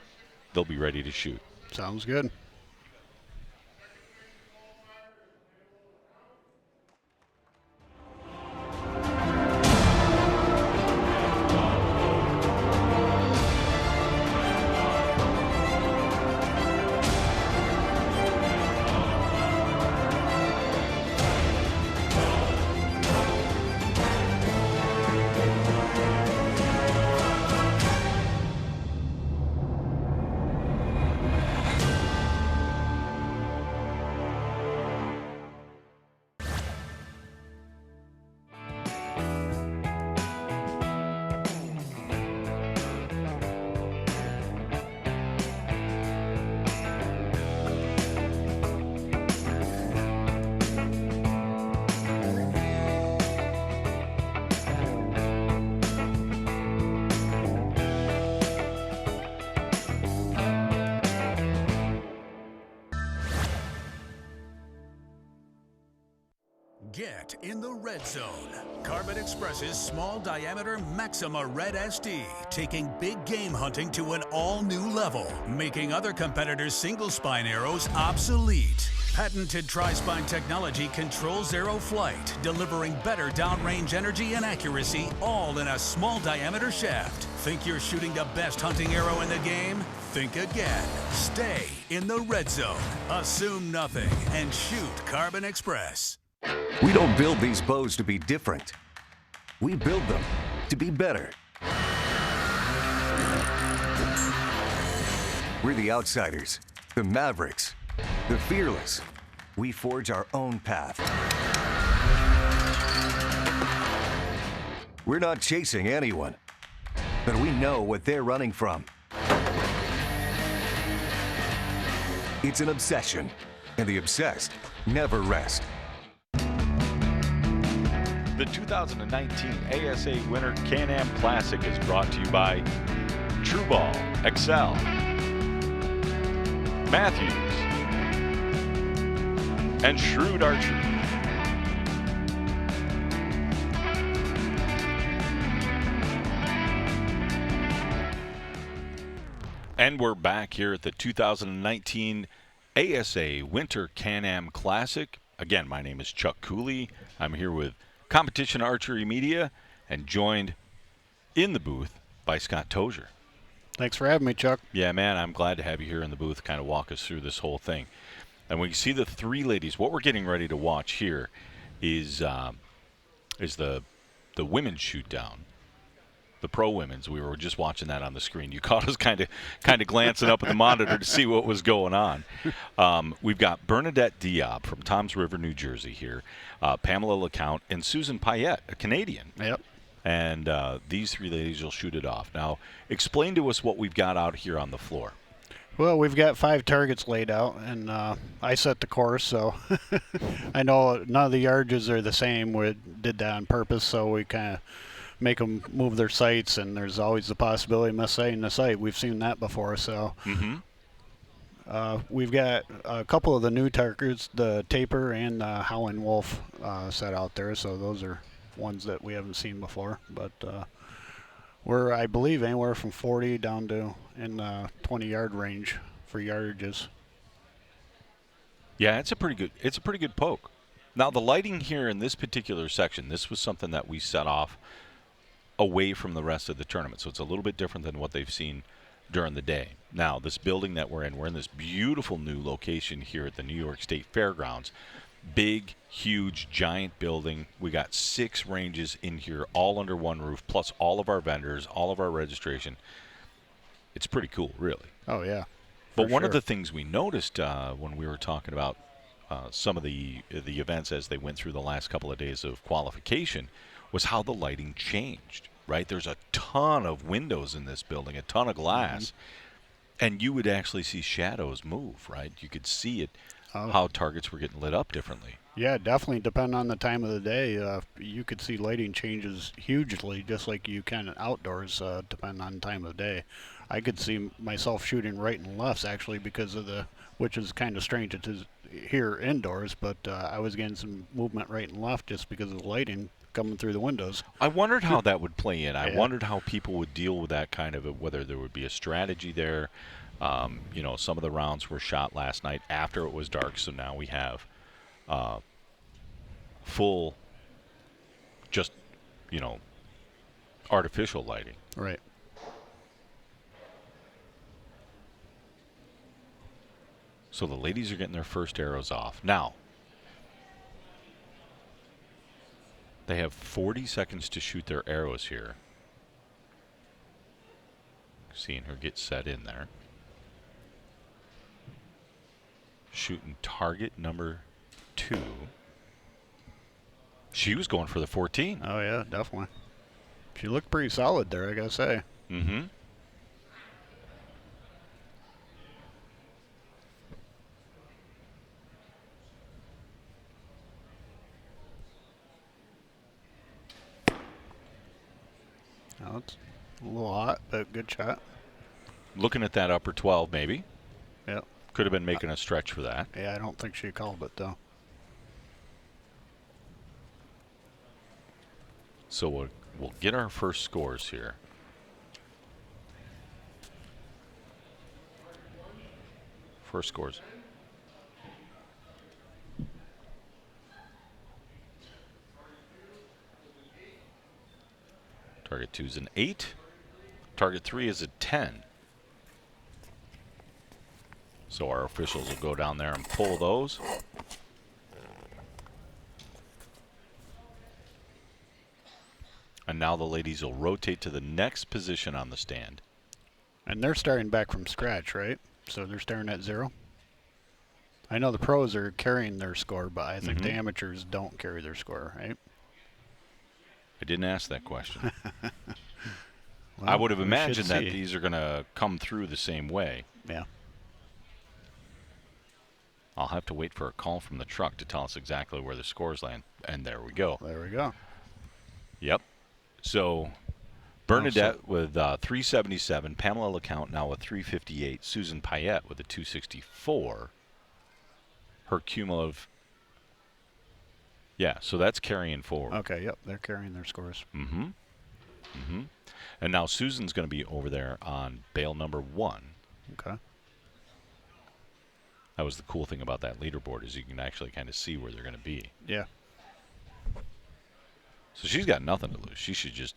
they'll be ready to shoot. Sounds good. Get in the red zone. Carbon Express's small diameter Maxima Red SD, taking big game hunting to an all-new level, making other competitors' single spine arrows obsolete. Patented tri-spine technology controls arrow flight, delivering better downrange energy and accuracy, all in a small diameter shaft. Think you're shooting the best hunting arrow in the game? Think again. Stay in the red zone. Assume nothing and shoot Carbon Express. We don't build these bows to be different. We build them to be better. We're the outsiders, the mavericks, the fearless. We forge our own path. We're not chasing anyone, but we know what they're running from. It's an obsession, and the obsessed never rest. The 2019 ASA Winter CanAm Classic is brought to you by True Ball, Excel, Matthews, and Shrewd Archery. And we're back here at the 2019 ASA Winter CanAm Classic. Again, my name is Chuck Cooley. I'm here with Competition Archery Media and joined in the booth by Scott Tozier. Thanks for having me, Chuck. Yeah, man, I'm glad to have you here in the booth, kind of walk us through this whole thing. And when you see the three ladies, what we're getting ready to watch here is the women's shoot down. The pro women's. We were just watching that on the screen. You caught us kind of glancing up at the monitor to see what was going on. We've got Bernadette Diop from Toms River, New Jersey here, Pamela LeCount, and Susan Payette, a Canadian. Yep. And these three ladies will shoot it off. Now, explain to us what we've got out here on the floor. Well, we've got 5 targets laid out, and I set the course, so I know none of the yardages are the same. We did that on purpose, so we kind of make them move their sights, and there's always the possibility of missetting the sight. We've seen that before, so we've got a couple of the new targets, the Taper and the Howling Wolf set out there, so those are ones that we haven't seen before, but we're, I believe, anywhere from 40 down to in the 20-yard range for yardages. Yeah, it's a pretty good poke. Now, the lighting here in this particular section, this was something that we set off away from the rest of the tournament, so it's a little bit different than what they've seen during the day. Now, this building that we're in this beautiful new location here at the New York State Fairgrounds. Big, huge, giant building. We got 6 ranges in here, all under one roof, plus all of our vendors, all of our registration. It's pretty cool, really. Oh, yeah. But one of the things we noticed when we were talking about some of the events as they went through the last couple of days of qualification was how the lighting changed, right? There's a ton of windows in this building, a ton of glass, and you would actually see shadows move, right? You could see it, how targets were getting lit up differently. Yeah, definitely. Depending on the time of the day, you could see lighting changes hugely, just like you can outdoors, depending on the time of day. I could see myself shooting right and lefts, actually, because of which is kind of strange to hear indoors, but I was getting some movement right and left just because of the lighting coming through the windows. I wondered how that would play in. I wondered how people would deal with that kind of whether there would be a strategy there. You know, some of the rounds were shot last night after it was dark, so now we have full, just, you know, artificial lighting. Right. So the ladies are getting their first arrows off. Now, they have 40 seconds to shoot their arrows here. Seeing her get set in there. Shooting target number 2. She was going for the 14. Oh, yeah, definitely. She looked pretty solid there, I gotta say. Mm-hmm. Now it's a little hot, but good shot. Looking at that upper 12, maybe. Yep. Could have been making a stretch for that. Yeah, I don't think she called it, though. So we'll get our first scores here. First scores. Target 2 is an 8. Target 3 is a 10. So our officials will go down there and pull those. And now the ladies will rotate to the next position on the stand. And they're starting back from scratch, right? So they're starting at 0? I know the pros are carrying their score, but I think the amateurs don't carry their score, right? I didn't ask that question. Well, I would have we imagined should that see. these are going to come through the same way. Yeah. I'll have to wait for a call from the truck to tell us exactly where the scores land. And there we go. There we go. Yep. So Bernadette with 377, Pamela LeCount now with 358, Susan Payette with a 264. Her cumulative. Yeah, so that's carrying forward. Okay, yep, they're carrying their scores. Mm-hmm. Mm-hmm. And now Susan's going to be over there on bail number 1. Okay. That was the cool thing about that leaderboard is you can actually kind of see where they're going to be. Yeah. So she's got nothing to lose. She should just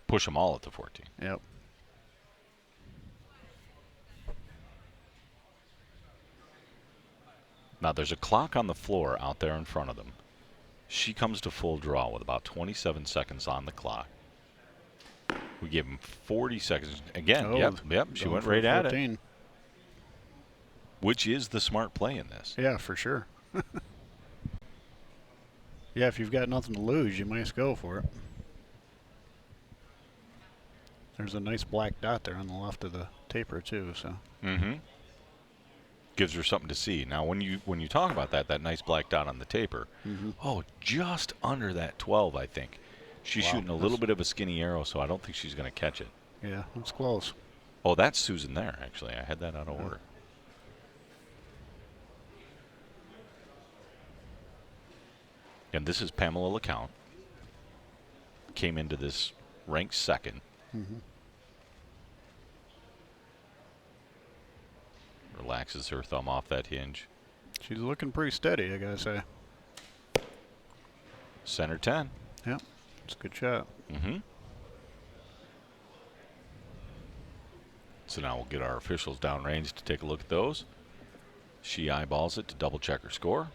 push them all at the 14. Yep. Now there's a clock on the floor out there in front of them. She comes to full draw with about 27 seconds on the clock. We gave him 40 seconds. Again, yep, she went right at it. Which is the smart play in this. Yeah, for sure. Yeah, if you've got nothing to lose, you might as well go for it. There's a nice black dot there on the left of the taper too, so. Mm-hmm. Gives her something to see. Now, when you talk about that nice black dot on the taper, just under that 12, I think. She's shooting a little bit of a skinny arrow, so I don't think she's going to catch it. Yeah, that's close. Oh, that's Susan there, actually. I had that out of order. And this is Pamela LeCount. Came into this ranked second. Relaxes her thumb off that hinge. She's looking pretty steady, I gotta say. Center 10. Yep, it's a good shot. So now we'll get our officials downrange to take a look at those. She eyeballs it to double check her score.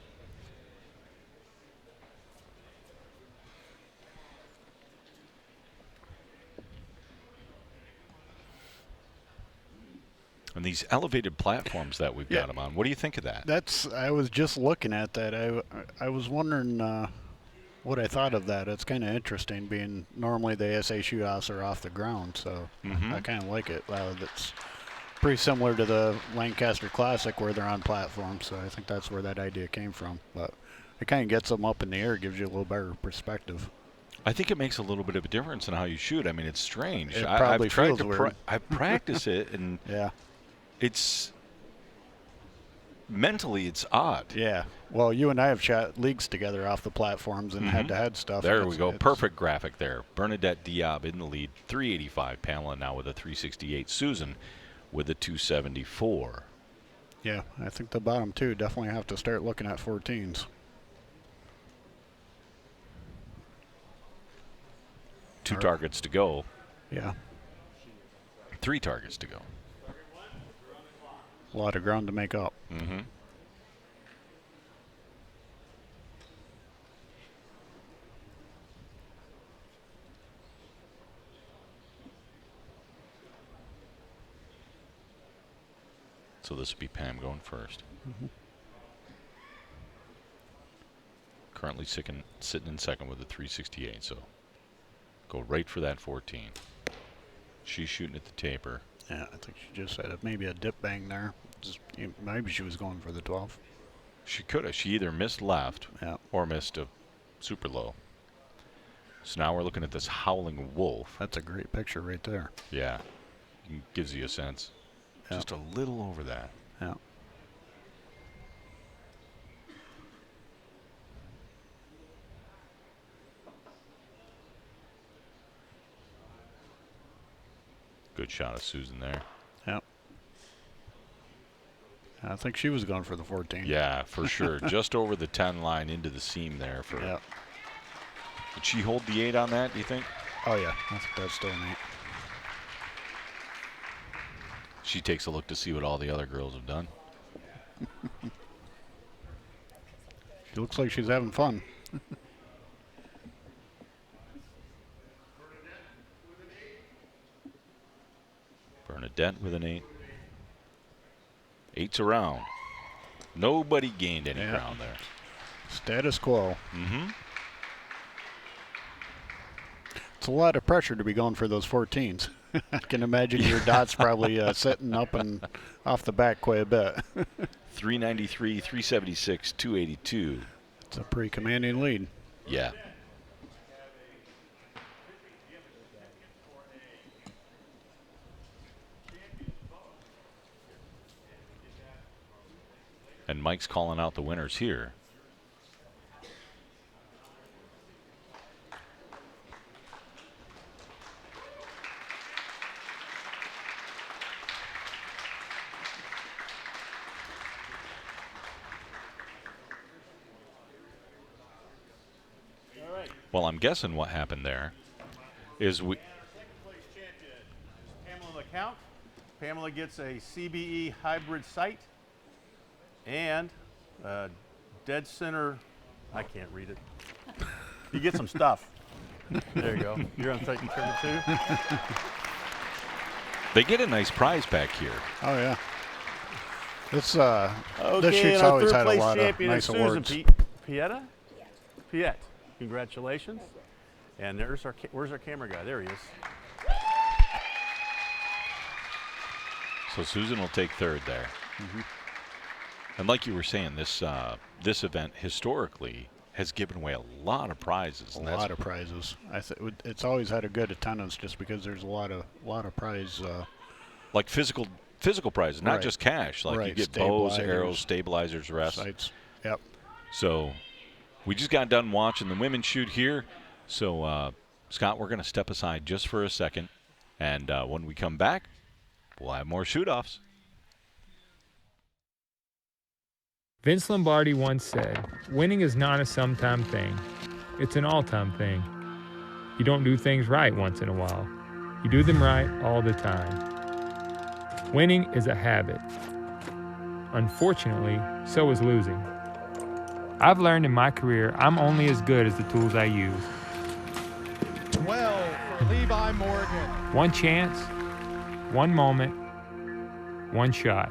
And these elevated platforms that we've got them on, what do you think of that? I was just looking at that. I was wondering what I thought of that. It's kind of interesting, being normally the ASA shootouts are off the ground, so I kind of like it. That's pretty similar to the Lancaster Classic where they're on platforms, so I think that's where that idea came from. But it kind of gets them up in the air, gives you a little better perspective. I think it makes a little bit of a difference in how you shoot. I mean, it's strange. It probably I've tried feels to weird. I practice it, and it's mentally it's odd. Yeah. Well, you and I have shot leagues together off the platforms and head-to-head stuff. There we go. Perfect graphic there. Bernadette Diab in the lead, 385. Pamela now with a 368. Susan with a 274. Yeah, I think the bottom two definitely have to start looking at 14s. Two targets to go. Yeah. 3 targets to go. A lot of ground to make up. So this would be Pam going first. Currently sitting in second with a 368, so go right for that 14. She's shooting at the taper. Yeah, I think she just had maybe a dip bang there. Maybe she was going for the 12. She could have. She either missed left or missed a super low. So now we're looking at this Howling Wolf. That's a great picture right there. Yeah. Gives you a sense. Just a little over that. Yeah. Good shot of Susan there. Yep. I think she was going for the 14. Yeah, for sure. Just over the 10 line into the seam there. Did she hold the 8 on that, do you think? Oh, yeah. I think that's still an 8. She takes a look to see what all the other girls have done. She looks like she's having fun. Bernadette with an 8. 8's around. Nobody gained any ground there. Status quo. It's a lot of pressure to be going for those 14s. I can imagine your dots probably sitting up and off the back quite a bit. 393, 376, 282. It's a pretty commanding lead. Yeah. And Mike's calling out the winners here. Well, I'm guessing what happened there is we. Pamela LeCount. Pamela gets a CBE hybrid sight and dead center. I can't read it. You get some stuff. There you go. You're on taking turn two. They get a nice prize back here. Oh yeah. This Okay, shoot's and our always third had a place lot of champion nice is Susan awards. Pieta? Piet. Congratulations. And there's where's our camera guy? There he is. So Susan will take third there. And like you were saying, this event historically has given away a lot of prizes. A lot of prizes. It's always had a good attendance just because there's a lot of prize. Like physical prizes, not just cash. Like you get bows, arrows, stabilizers, rests. Sights. Yep. So we just got done watching the women shoot here. So, Scott, we're going to step aside just for a second. And when we come back, we'll have more shoot-offs. Vince Lombardi once said, winning is not a sometime thing. It's an all-time thing. You don't do things right once in a while. You do them right all the time. Winning is a habit. Unfortunately, so is losing. I've learned in my career I'm only as good as the tools I use. 12 for Levi Morgan. One chance, one moment, one shot.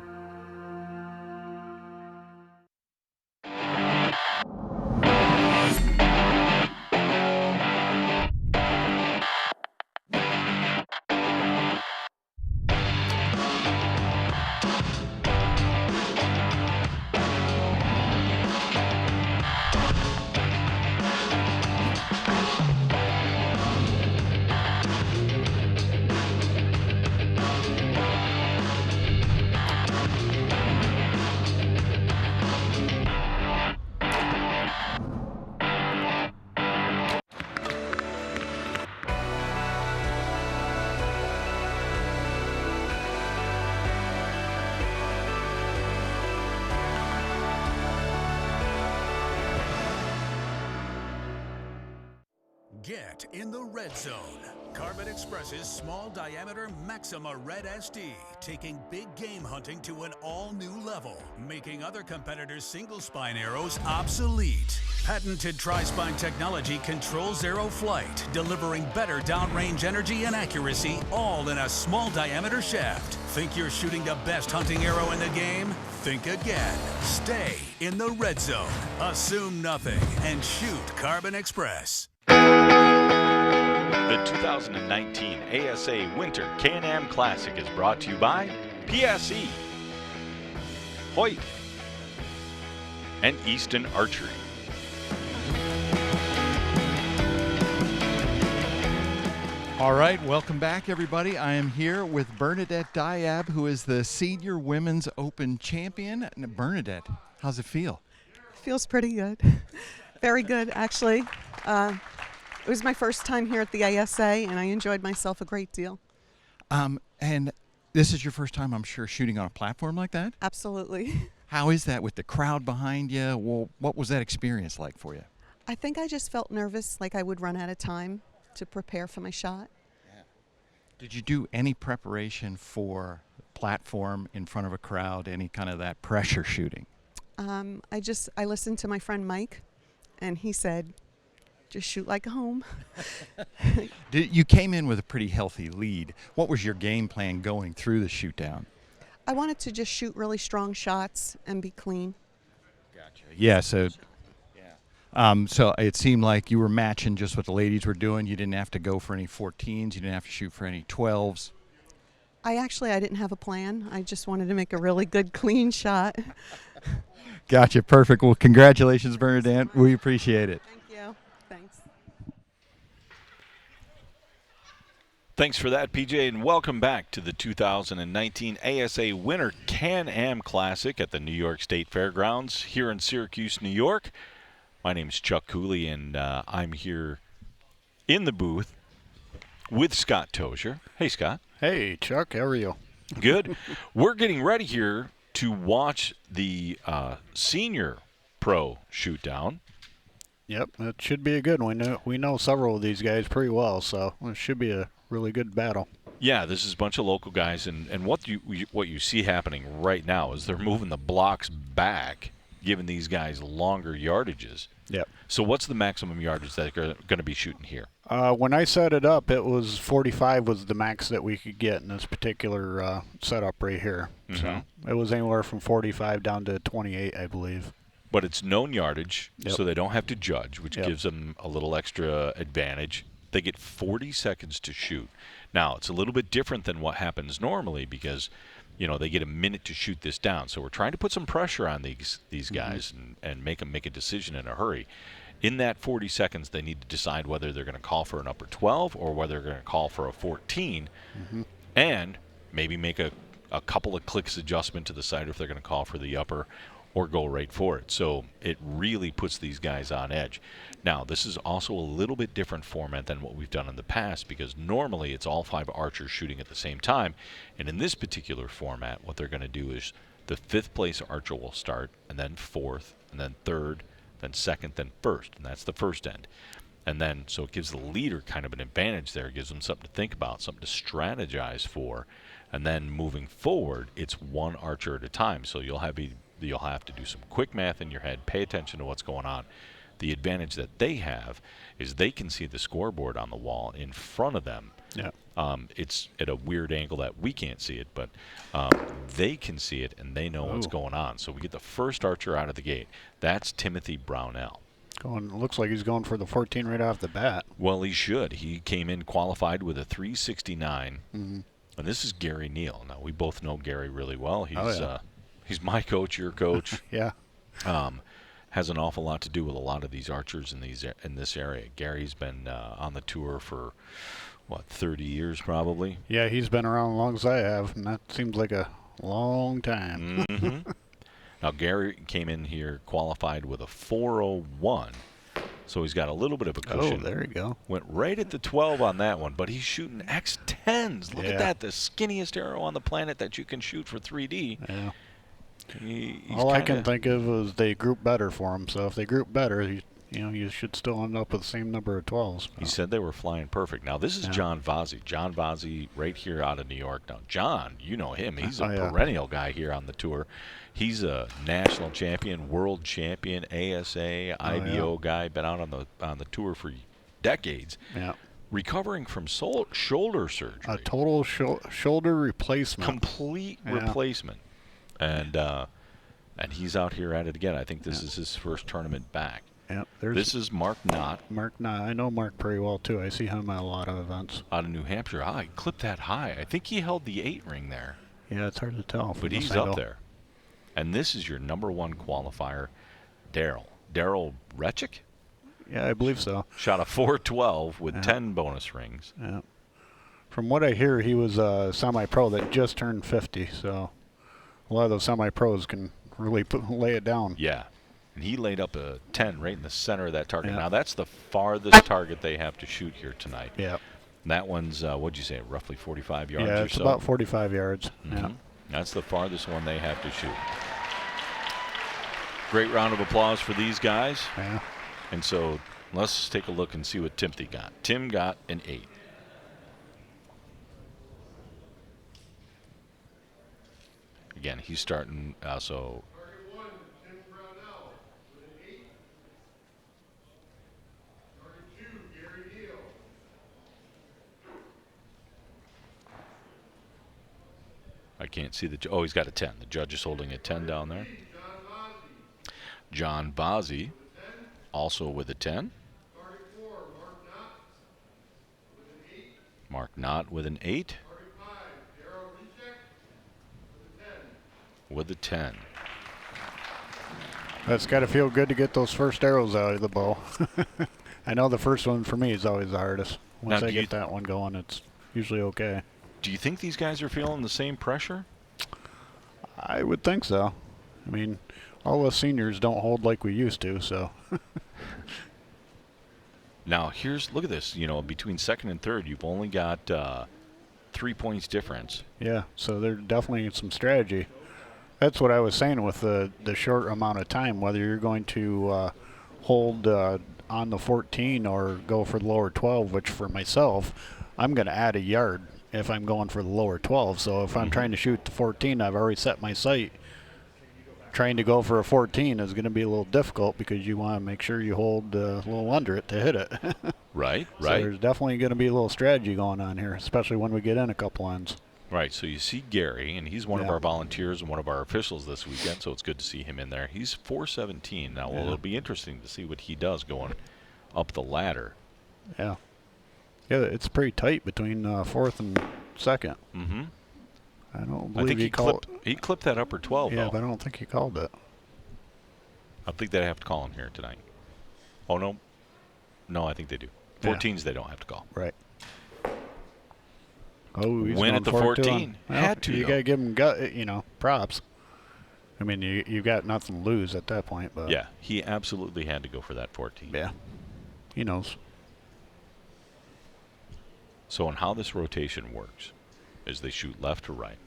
Get in the red zone. Carbon Express's small diameter Maxima Red SD, taking big game hunting to an all-new level, making other competitors' single spine arrows obsolete. Patented tri-spine technology controls arrow flight, delivering better downrange energy and accuracy, all in a small diameter shaft. Think you're shooting the best hunting arrow in the game? Think again. Stay in the red zone. Assume nothing and shoot Carbon Express. The 2019 ASA Winter CanAm Classic is brought to you by PSE, Hoyt, and Easton Archery. All right, welcome back, everybody. I am here with Bernadette Diab, who is the Senior Women's Open Champion. Bernadette, how's it feel? Feels pretty good. Very good, actually. It was my first time here at the ASA, and I enjoyed myself a great deal. And this is your first time, I'm sure, shooting on a platform like that? Absolutely. How is that with the crowd behind you? Well, what was that experience like for you? I think I just felt nervous, like I would run out of time to prepare for my shot. Yeah. Did you do any preparation for platform in front of a crowd, any kind of that pressure shooting? I listened to my friend Mike, and he said, just shoot like home. You came in with a pretty healthy lead. What was your game plan going through the shoot down? I wanted to just shoot really strong shots and be clean. Gotcha. Yeah, so it seemed like you were matching just what the ladies were doing. You didn't have to go for any 14s. You didn't have to shoot for any 12s. I didn't have a plan. I just wanted to make a really good, clean shot. Gotcha. Perfect. Well, congratulations, Bernadette. We appreciate it. Thank you. Thanks. Thanks for that, PJ, and welcome back to the 2019 ASA Winter CanAm Classic at the New York State Fairgrounds here in Syracuse, New York. My name is Chuck Cooley, and I'm here in the booth with Scott Tozier. Hey, Scott. Hey, Chuck. How are you? Good. We're getting ready here to watch the senior pro shootdown. Yep, it should be a good one. We know several of these guys pretty well, so it should be a really good battle. Yeah, this is a bunch of local guys, and what you see happening right now is they're moving the blocks back, giving these guys longer yardages. Yep. So what's the maximum yardage that they're going to be shooting here? When I set it up, it was 45 was the max that we could get in this particular setup right here. Mm-hmm. So it was anywhere from 45 down to 28, I believe. But it's known yardage, Yep. so they don't have to judge, which Yep. gives them a little extra advantage. They get 40 seconds to shoot. Now, it's a little bit different than what happens normally because, they get a minute to shoot this down. So we're trying to put some pressure on these guys and make them make a decision in a hurry. In that 40 seconds, they need to decide whether they're going to call for an upper 12 or whether they're going to call for a 14 and maybe make a couple of clicks adjustment to the side if they're going to call for the upper or go right for it. So it really puts these guys on edge. Now, this is also a little bit different format than what we've done in the past because normally it's all 5 archers shooting at the same time. And in this particular format, what they're going to do is the 5th place archer will start, and then 4th, and then 3rd, then 2nd, then 1st, and that's the first end. And then, so it gives the leader kind of an advantage there. It gives them something to think about, something to strategize for. And then moving forward, it's 1 archer at a time. So you'll have to do some quick math in your head, pay attention to what's going on. The advantage that they have is they can see the scoreboard on the wall in front of them. Yeah. It's at a weird angle that we can't see it, but they can see it and they know what's going on. So we get the first archer out of the gate. That's Timothy Brownell. Looks like he's going for the 14 right off the bat. Well, he should. He came in qualified with a 369. Mm-hmm. And this is Gary Neal. Now, we both know Gary really well. He's yeah. He's my coach, your coach. Yeah. Has an awful lot to do with a lot of these archers in this area. Gary's been on the tour for, 30 years probably? Yeah, he's been around as long as I have, and that seems like a long time. Mm-hmm. Now, Gary came in here qualified with a 401, so he's got a little bit of a cushion. Oh, there you go. Went right at the 12 on that one, but he's shooting X10s. Look Yeah. at that, the skinniest arrow on the planet that you can shoot for 3D. Yeah. He's All I can kinda- think of is they group better for him. So if they group better, you should still end up with the same number of 12s. He said they were flying perfect. Now, this is Yeah. John Vazzi. John Vazzi right here out of New York. Now, John, you know him. He's a Oh, yeah. perennial guy here on the tour. He's a national champion, world champion, ASA, IBO guy. Been out on the tour for decades. Yeah. Recovering from shoulder surgery. A total shoulder replacement. Complete Yeah. replacement. And he's out here at it again. I think this is his first tournament back. Yeah, This is Mark Knott. Mark Knott. I know Mark pretty well, too. I see him at a lot of events. Out of New Hampshire. He clipped that high. I think he held the 8 ring there. Yeah, it's hard to tell. from But this he's angle. up there. And this is your number 1 qualifier, Daryl Retchick? Yeah, I believe so. Shot a 412 with Yeah. 10 bonus rings. Yeah. From what I hear, he was a semi-pro that just turned 50, so a lot of those semi-pros can really lay it down. Yeah. And he laid up a 10 right in the center of that target. Yeah. Now, that's the farthest target they have to shoot here tonight. Yeah. And that one's, what'd you say, roughly 45 yards Yeah, or it's so? about 45 yards. Mhm. Yeah. That's the farthest one they have to shoot. Great round of applause for these guys. Yeah. And so let's take a look and see what Timothy got. Tim got an 8. Again, he's starting, so I can't see oh, he's got a 10. The judge is holding a 10 down there. John Vazzi, also with a 10. Mark Knott with an 8. With a 10. That's got to feel good to get those first arrows out of the bow. I know the first one for me is always the hardest. Once Now, I do you get that one going, it's usually okay. Do you think these guys are feeling the same pressure? I would think so. I mean, all us seniors don't hold like we used to, so. Now, look at this. You know, between second and third, you've only got 3 points difference. Yeah, so there's definitely some strategy. That's what I was saying with the short amount of time, whether you're going to hold on the 14 or go for the lower 12, which for myself, I'm going to add a yard if I'm going for the lower 12. So if I'm trying to shoot the 14, I've already set my sight. Trying to go for a 14 is going to be a little difficult because you want to make sure you hold a little under it to hit it. Right. So there's definitely going to be a little strategy going on here, especially when we get in a couple ends. Right, so you see Gary, and he's one of our volunteers and one of our officials this weekend, so it's good to see him in there. He's 417. Now, it'll be interesting to see what he does going up the ladder. Yeah. Yeah, it's pretty tight between fourth and second. Mm-hmm. I don't believe he clipped that upper 12, yeah, though. but I don't think he called it. I think they have to call him here tonight. Oh, no. No, I think they do. 14s they don't have to call. Right. Oh, he's win at the 14. Well, Had to. You got to give him, props. I mean, you've got nothing to lose at that point. But yeah, he absolutely had to go for that 14. Yeah, he knows. So, on how this rotation works is they shoot left to right.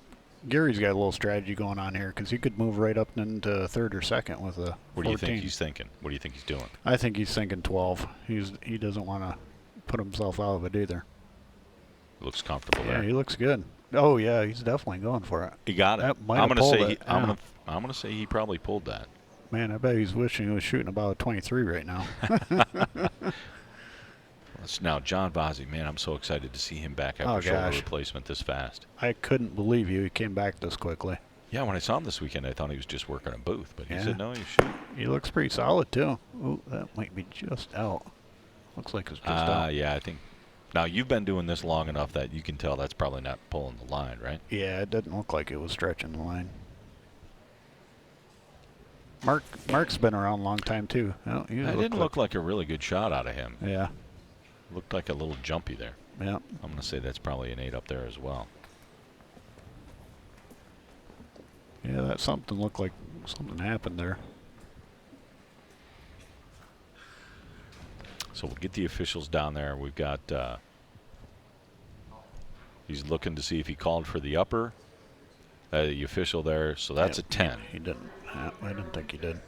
Gary's got a little strategy going on here because he could move right up into third or second with a 14. What do you think he's thinking? What do you think he's doing? I think he's thinking 12. He doesn't want to put himself out of it either. Looks comfortable there. Yeah, he looks good. Oh yeah, he's definitely going for it. He got it. I'm gonna say he probably pulled that. Man, I bet he's wishing he was shooting about 23 right now. Now John Vazzi, man, I'm so excited to see him back after shoulder replacement this fast. I couldn't believe he came back this quickly. Yeah, when I saw him this weekend, I thought he was just working a booth, but he said no, he's shooting. He looks pretty solid too. Ooh, that might be just out. Looks like it's just out. Yeah, I think. Now, you've been doing this long enough that you can tell that's probably not pulling the line, right? Yeah, it didn't look like it was stretching the line. Mark's been around a long time, too. It didn't look like a really good shot out of him. Yeah. Looked like a little jumpy there. Yeah. I'm going to say that's probably an 8 up there as well. Yeah, that something looked like something happened there. So we'll get the officials down there. We've got, he's looking to see if he called for the upper. The official there, so that's a 10. He didn't. I didn't think he did.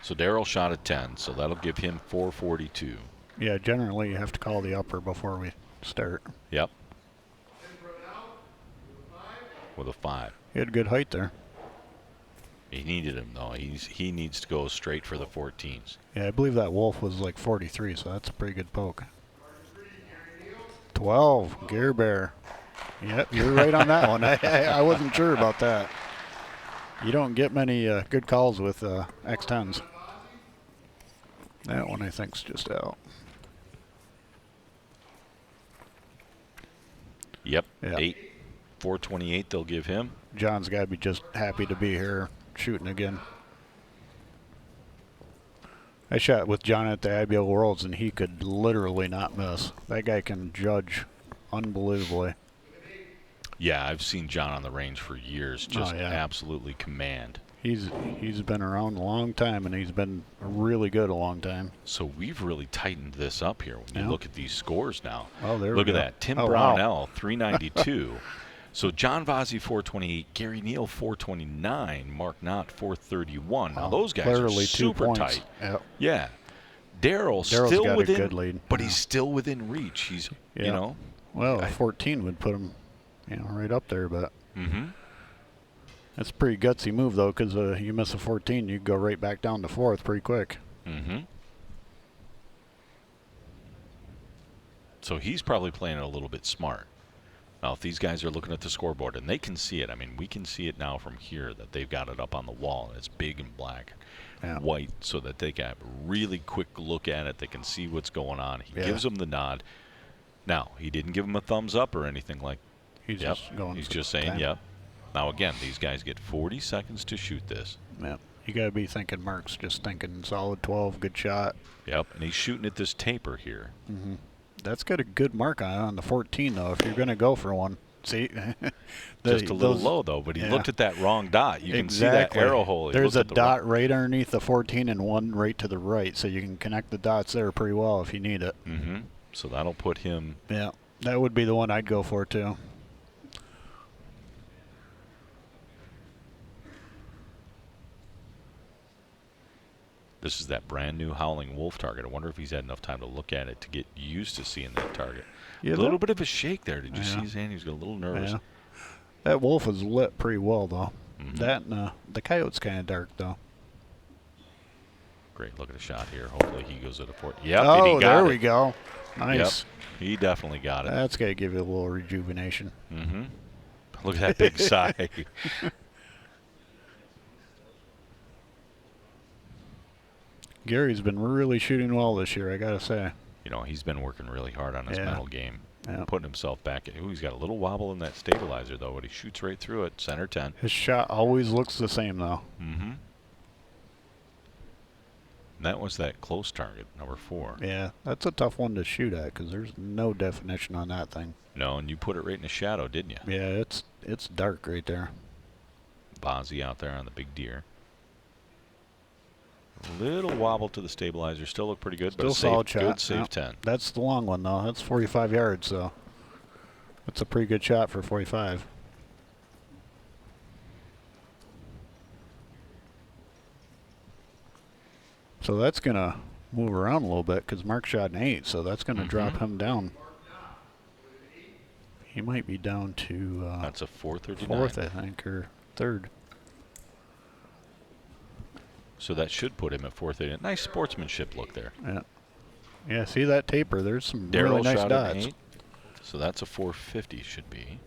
So Darryl shot a 10, so that'll give him 442. Yeah, generally you have to call the upper before we start. Yep. With a 5. He had good height there. He needed him, though. He needs to go straight for the 14s. Yeah, I believe that wolf was like 43, so that's a pretty good poke. 12, Gear Bear. Yep, you're right on that one. I wasn't sure about that. You don't get many good calls with X10s. That one I think's just out. Yep, 8. 428 they'll give him. John's got to be just happy to be here shooting again. I shot with John at the IBL Worlds, and he could literally not miss. That guy can judge unbelievably. Yeah, I've seen John on the range for years. Just absolutely command. He's been around a long time, and he's been really good a long time. So we've really tightened this up here when you look at these scores now. Oh, there look we at go. that. Tim Oh, Brownell, wow. 392. So John Vazzi, 428. Gary Neal, 429. Mark Knott, 431. Now those guys are super tight. Yep. Yeah. Darryl's still got within, a good lead. but he's still within reach. He's, you know. Well, 14 would put him, right up there, but. Mm-hmm. That's a pretty gutsy move, though, because you miss a 14, you go right back down to 4th pretty quick. Mm-hmm. So he's probably playing it a little bit smart. Now, if these guys are looking at the scoreboard, and they can see it, I mean, we can see it now from here that they've got it up on the wall, and it's big and black, white, so that they can have a really quick look at it. They can see what's going on. He gives them the nod. Now, he didn't give them a thumbs up or anything like that. He's just saying, yep. Now, again, these guys get 40 seconds to shoot this. Yep. You got to be thinking Mark's just thinking solid 12, good shot. Yep, and he's shooting at this taper here. Mm-hmm. That's got a good mark on the 14 though. If you're going to go for one, see, Just a little low though. But he looked at that wrong dot. You can see exactly. that arrow hole. There's a dot right underneath the 14 and one right to the right, so you can connect the dots there pretty well if you need it. Mm-hmm. So that'll put him. Yeah, that would be the one I'd go for too. This is that brand new Howling Wolf target. I wonder if he's had enough time to look at it to get used to seeing that target. Yeah, a little bit of a shake there. Did you see Yeah. his hand? He was a little nervous. Yeah. That wolf is lit pretty well though. Mhm. That and the coyote's kind of dark though. Great look at the shot here. Hopefully he goes at a port. Yep, Oh, and he got there it. we go. Nice. Yep, he definitely got it. That's got to give you a little rejuvenation. Mm-hmm. Look at that big sigh. Gary's been really shooting well this year, I got to say. You know, he's been working really hard on his Yeah. mental game. Yeah. Putting himself back. Ooh, he's got a little wobble in that stabilizer, though, but he shoots right through it. Center 10. His shot always looks the same, though. Mm-hmm. That was that close target, number 4. Yeah, that's a tough one to shoot at because there's no definition on that thing. No, and you put it right in the shadow, didn't you? Yeah, it's dark right there. Bozzy out there on the big deer. Little wobble to the stabilizer. Still look pretty good, but a Still solid safe, shot. good safe Yep. 10. That's the long one, though. That's 45 yards, so that's a pretty good shot for 45. So that's going to move around a little bit because Mark shot an 8, so that's going to drop him down. He might be down to that's a 439. fourth, I think, or third. So that should put him at 439. Nice sportsmanship look there. Yeah. Yeah, see that taper? There's some Darryl really nice shot at dots. 8. So that's a 450 should be.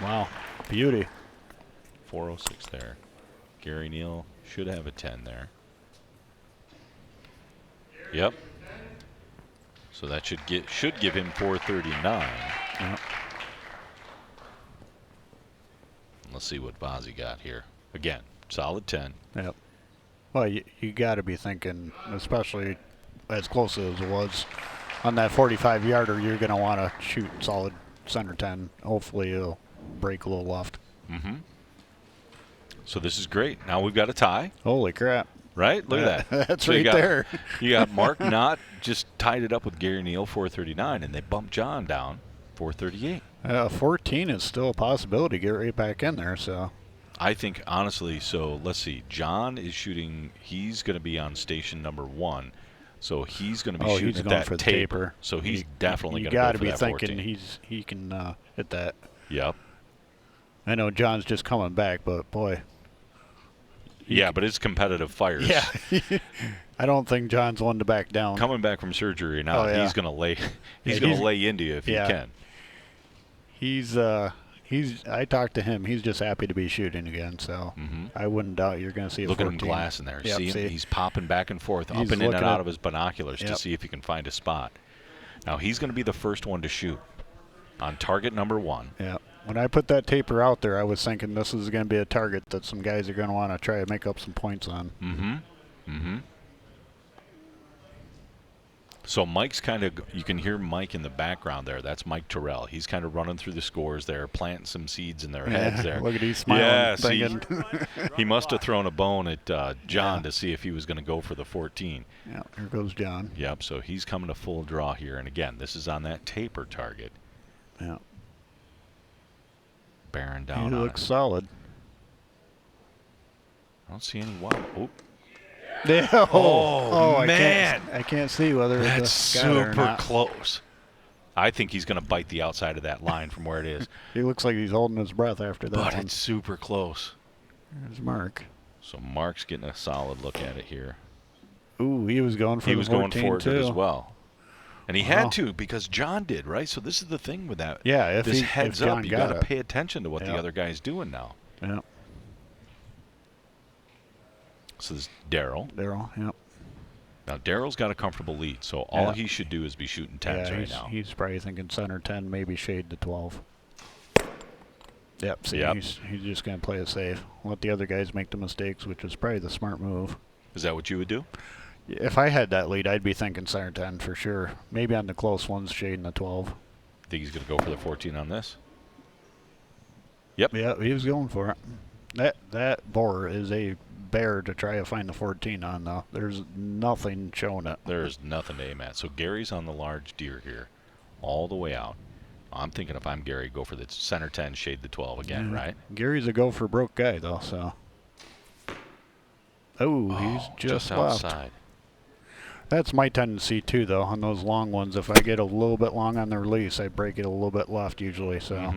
Wow, beauty. 406 there. Gary Neal should have a 10 there. Yep. So that should give him 439. Yep. Let's see what Bozzy got here. Again, solid 10. Yep. Well, you got to be thinking, especially as close as it was on that 45-yarder, you're going to want to shoot solid center 10. Hopefully it'll break a little left. Mm-hmm. So this is great. Now we've got a tie. Holy crap. Right? Look at that. That's So right there. You got Mark Knott just tied it up with Gary Neal, 439, and they bumped John down, 438. 14 is still a possibility. Get right back in there, so. I think, honestly, so let's see. John is shooting. He's going to be on station number 1. So he's going to be shooting he's at going that for the taper. So he's definitely going to go You got to for be that thinking 14. he can hit that. Yep. I know John's just coming back, but boy. Yeah, but it's competitive fires. Yeah. I don't think John's one to back down. Coming back from surgery now, he's going to lay. He's going to lay into you if he can. I talked to him. He's just happy to be shooting again. So I wouldn't doubt you're going to see a Look at 14. him glass in there. Yep, see him? He's popping back and forth, up He's and in and looking out at- of his binoculars to Yep. see if he can find a spot. Now he's going to be the first one to shoot on target number 1. Yeah. When I put that taper out there, I was thinking this is going to be a target that some guys are going to want to try to make up some points on. Mm-hmm. Mm-hmm. So Mike's kind of, you can hear Mike in the background there. That's Mike Terrell. He's kind of running through the scores there, planting some seeds in their heads there. Look at he's smiling. Yeah, thinking. he must have thrown a bone at John to see if he was going to go for the 14. Yeah, here goes John. Yep, so he's coming to full draw here. And again, this is on that taper target. Yeah. Bearing down He on looks it. solid. I don't see any wobble. Oh. Yeah. Oh, man. I can't see whether That's it's got it or super not. close. I think he's going to bite the outside of that line from where it is. He looks like he's holding his breath after that But one. it's super close. There's Mark. So Mark's getting a solid look at it here. Ooh, he was going for He the was going 14 for it too. as well. And he Wow. had to because John did, right? So this is the thing with that. Yeah, if this he- heads if up, John you got got to it. pay attention to what the Yeah. other guy's doing now. Yeah. So this is Darryl. Darryl, yep. Now Darryl's got a comfortable lead, so all Yeah. he should do is be shooting 10s Yeah, right now. he's probably thinking center 10, maybe shade to 12. Yep. See, he's just going to play it safe. Let the other guys make the mistakes, which is probably the smart move. Is that what you would do? If I had that lead, I'd be thinking center 10 for sure. Maybe on the close ones, shading the 12. Think he's going to go for the 14 on this? Yep. Yeah, he was going for it. That bore is a bear to try to find the 14 on, though. There's nothing showing it. There's nothing to aim at. So Gary's on the large deer here, all the way out. I'm thinking if I'm Gary, go for the center 10, shade the 12 again, right? Gary's a go for broke guy, though, so. Oh, he's just left. outside. That's my tendency, too, though, on those long ones. If I get a little bit long on the release, I break it a little bit left usually, so.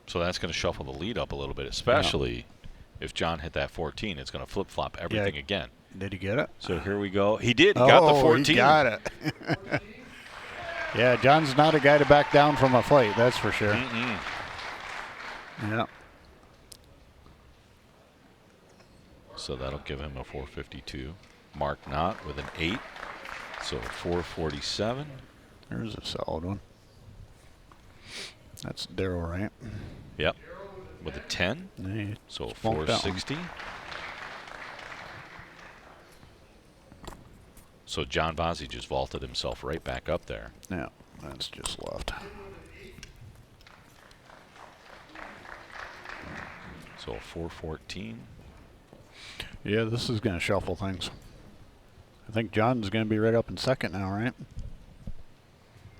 So that's going to shuffle the lead up a little bit, especially if John hit that 14. It's going to flip-flop everything again. Did he get it? So here we go. He did. He got the 14. He got it. Yeah, John's not a guy to back down from a fight, that's for sure. Yeah. So that'll give him a 452. Mark Knott with an 8. So 447. There's a solid one. That's Darryl, right? Yep. With a 10. Yeah, so smoked that 460. So John Vazzi just vaulted himself right back up there. Yeah, that's just left. So 414. Yeah, this is going to shuffle things. I think John's going to be right up in second now, right?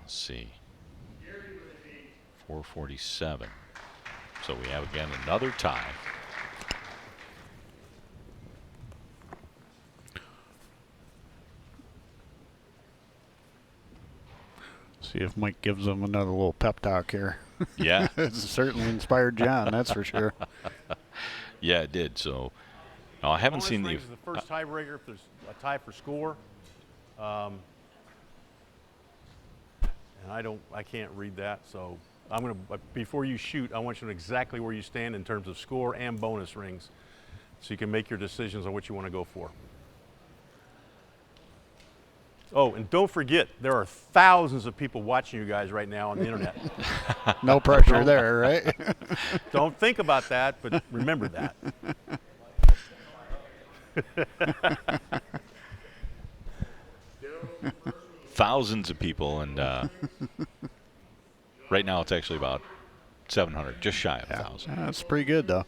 Let's see. 447. So we have again another tie. See if Mike gives him another little pep talk here. Yeah. It's certainly inspired John, that's for sure. Yeah, it did. So I haven't seen the first tiebreaker if there's a tie for score. And I can't read that, so I'm going to, before you shoot, I want you to know exactly where you stand in terms of score and bonus rings, so you can make your decisions on what you want to go for. Oh, and don't forget, there are thousands of people watching you guys right now on the internet. No pressure there, right? Don't think about that, but remember that. Thousands of people, and right now it's actually about 700, just shy of 1,000. That's pretty good, though.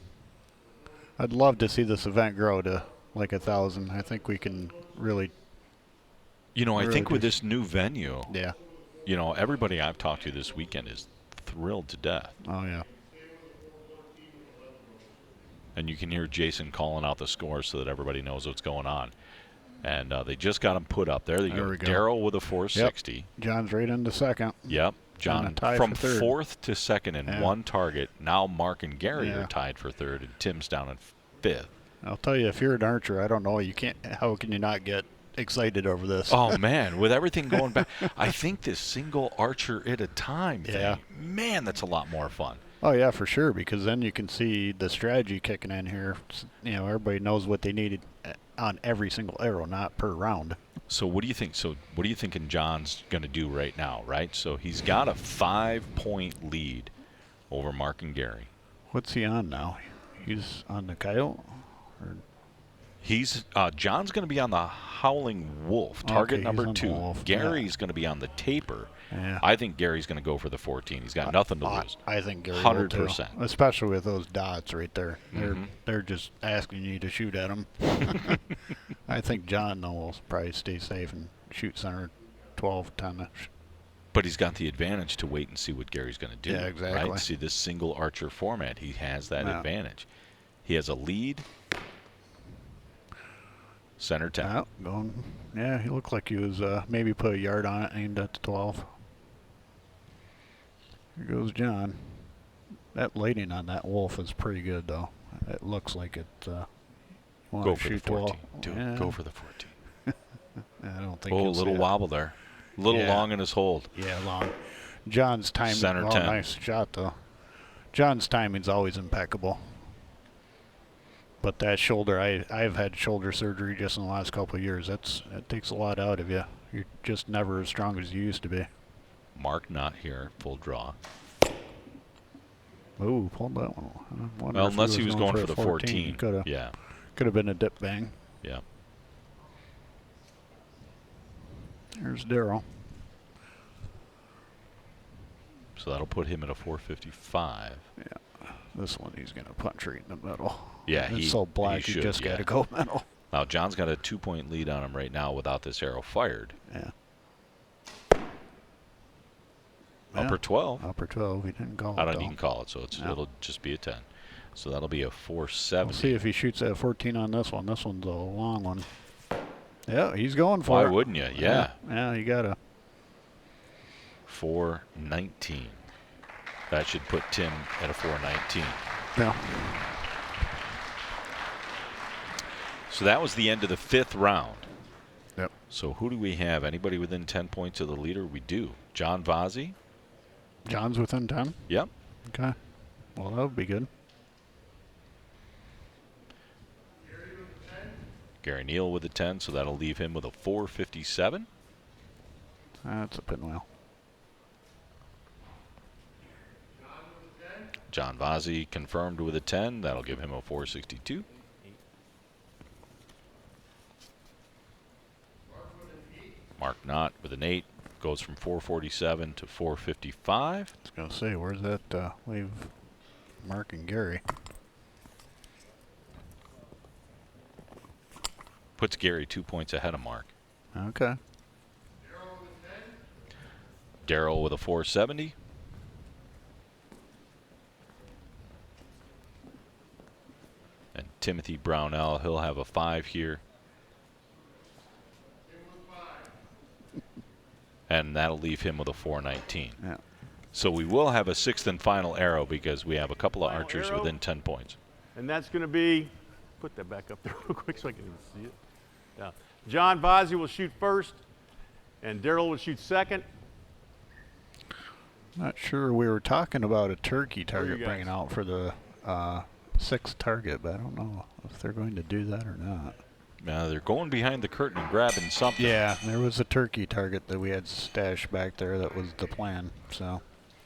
I'd love to see this event grow to like 1,000. I think we can really. You know, I really think with this new venue, yeah, you know, everybody I've talked to this weekend is thrilled to death. Oh, yeah. And you can hear Jason calling out the scores so that everybody knows what's going on. And they just got them put up there. There you go. Darryl with a 460. Yep. John's right into second. Yep. John from fourth to second in one target. Now Mark and Gary are tied for third, and Tim's down in fifth. I'll tell you, if you're an archer, I don't know. You can't. How can you not get excited over this? Oh man, with everything going back, I think this single archer at a time thing, man, that's a lot more fun. Oh yeah, for sure, because then you can see the strategy kicking in here. You know, everybody knows what they needed on every single arrow, not per round. So what do you think? So what are you thinking John's going to do right now, right? So he's got a 5-point lead over Mark and Gary. What's he on now? He's on the coyote? Or? He's John's going to be on the Howling Wolf, target number 2. Gary's going to be on the Taper. Yeah. I think Gary's going to go for the 14. He's got nothing to lose. I think Gary 100%. will too, especially with those dots right there. They're just asking you to shoot at them. I think John though will probably stay safe and shoot center 12, 10-ish. But he's got the advantage to wait and see what Gary's going to do. Yeah, exactly. Right? See, this single archer format, he has that advantage. He has a lead. Center 10. Yeah, he looked like he was maybe put a yard on it, aimed at the 12. Here goes John. That lighting on that wolf is pretty good, though. It looks like it. Go for the 14. Go for the 14. I don't think. Oh, a little wobble there. A little long in his hold. Yeah, long. John's timing. Center 10. Nice shot, though. John's timing's always impeccable. But that shoulder, I've had shoulder surgery just in the last couple of years. That takes a lot out of you. You're just never as strong as you used to be. Mark not here, full draw. Ooh, pulled that one. I wonder Well, if unless he was going for a the 14. Could Yeah. have been a dip bang. Yeah. There's Daryl. So that'll put him at a 455. Yeah. This one he's going to punch right in the middle. Yeah, it's so black, he you just got to go middle. Now, John's got a 2-point lead on him right now without this arrow fired. Yeah. Upper 12. Upper 12. He didn't call it. I don't even call it, so it'll just be a 10. So that'll be a 470. We'll see if he shoots that 14 on this one. This one's a long one. Yeah, he's going for it. Why wouldn't you? Yeah. Yeah, you got to. 419. That should put Tim at a 419. Yeah. So that was the end of the 5th round. Yep. So who do we have? Anybody within 10 points of the leader? We do. John Vazzi. John's within 10? Yep. Okay. Well, that would be good. Gary Neal with a 10, so that'll leave him with a 457. That's a pinwheel. John Vazzi confirmed with a 10. That'll give him a 462. Mark Knott with an 8 goes from 447 to 455. I was going to say, where's that leave Mark and Gary? Puts Gary 2 points ahead of Mark. Okay. Daryl with a 470. And Timothy Brownell, he'll have a 5 here. And that'll leave him with a 419. Yeah. So we will have a sixth and final arrow because we have a couple of archers arrow. within 10 points. And that's going to be, put that back up there real quick so I can even see it. Yeah. John Vazzi will shoot first, and Daryl will shoot second. Not sure. We were talking about a turkey target guys? bringing out for the sixth target, but I don't know if they're going to do that or not. They're going behind the curtain and grabbing something. Yeah, there was a turkey target that we had stashed back there. That was the plan. So,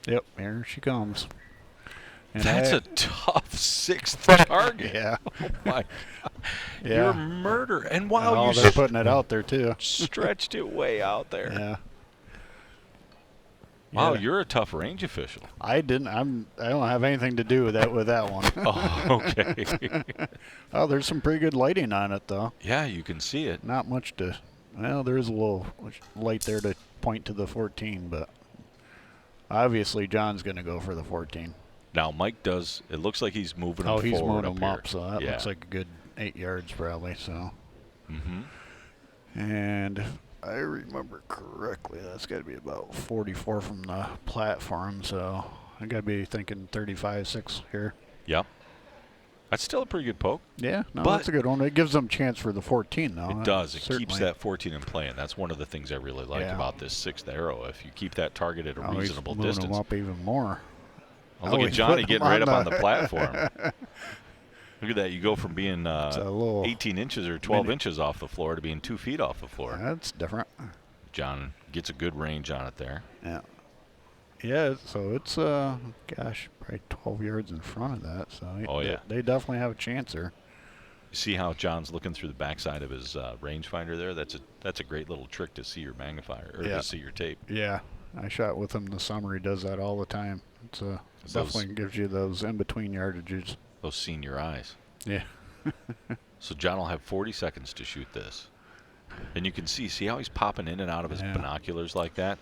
yep, here she comes. And That's a tough sixth target. Yeah. Oh my God. Yeah. You're murder. And wow, you they're putting it out there too. Stretched it way out there. Yeah. Wow, Yeah. you're a tough range official. I didn't. I don't have anything to do with that one. Oh, okay. Oh, there's some pretty good lighting on it though. Yeah, you can see it. Not much to. Well, there's a little light there to point to the 14, but obviously John's going to go for the 14. Now Mike does. It looks like he's moving him Oh, he's forward moving him here. up, so that Yeah. looks like a good 8 yards probably. So. Mm-hmm. And if I remember correctly, that's got to be about 44 from the platform. So I got to be thinking 35-6 here. Yep. That's still a pretty good poke. Yeah, no, But that's a good one. It gives them a chance for the 14, though. It does. It keeps Certainly. that 14 in play, and that's one of the things I really like Yeah. about this sixth arrow. If you keep that target at a Oh, he's reasonable moving distance. them up even more. Oh, look at he's Johnny putting getting them right up on the- the platform. Look at that. You go from being little 18 inches or 12 inches off the floor to being 2 feet off the floor. That's different. John gets a good range on it there. Yeah. Yeah, so it's, gosh, probably 12 yards in front of that. So Oh, yeah. they definitely have a chance there. You see how John's looking through the backside of his rangefinder there? That's a great little trick to see your magnifier or Yeah. to see your tape. Yeah, I shot with him this summer. He does that all the time. It's definitely gives you those in-between yardages. Those senior eyes. Yeah. So John will have 40 seconds to shoot this. And you can see how he's popping in and out of his Yeah. binoculars like that?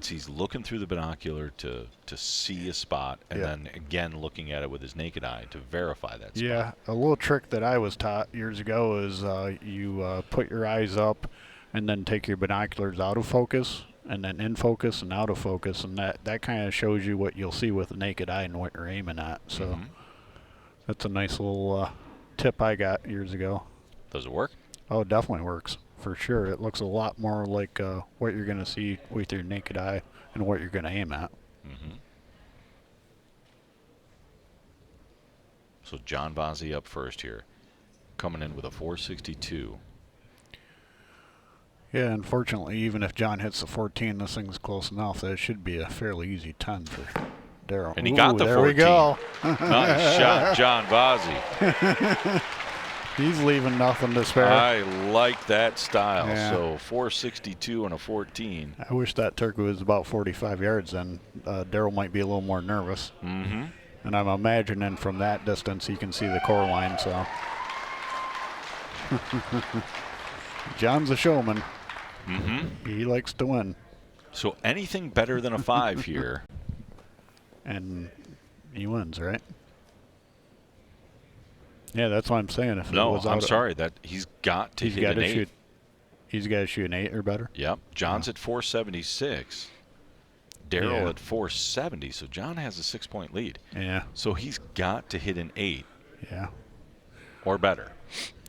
He's looking through the binocular to see a spot and Yeah. then again looking at it with his naked eye to verify that spot. Yeah, a little trick that I was taught years ago is you put your eyes up and then take your binoculars out of focus and then in focus and out of focus, and that kind of shows you what you'll see with the naked eye and what you're aiming at. So that's a nice little tip I got years ago. Does it work? Oh, it definitely works. For sure. It looks a lot more like what you're going to see with your naked eye and what you're going to aim at. Mm-hmm. So John Vazzi up first here, coming in with a 462. Yeah, unfortunately, even if John hits the 14, this thing's close enough that it should be a fairly easy 10 for Daryl. And he got the there 14. we go. Nice shot, John Vazzi. He's leaving nothing to spare. I like that style. Yeah. So 462 and a 14. I wish that turkey was about 45 yards, then Daryl might be a little more nervous. Mm-hmm. And I'm imagining from that distance he can see the core line, so. John's a showman. Mm-hmm. He likes to win. So anything better than a 5 here. And he wins, right? Yeah, that's what I'm saying. If No, it was I'm out sorry. That he's got to hit an 8. He's got to shoot an 8 or better? Yep. John's at 476. Daryl at 470. So John has a 6-point lead. Yeah. So he's got to hit an 8. Yeah. Or better.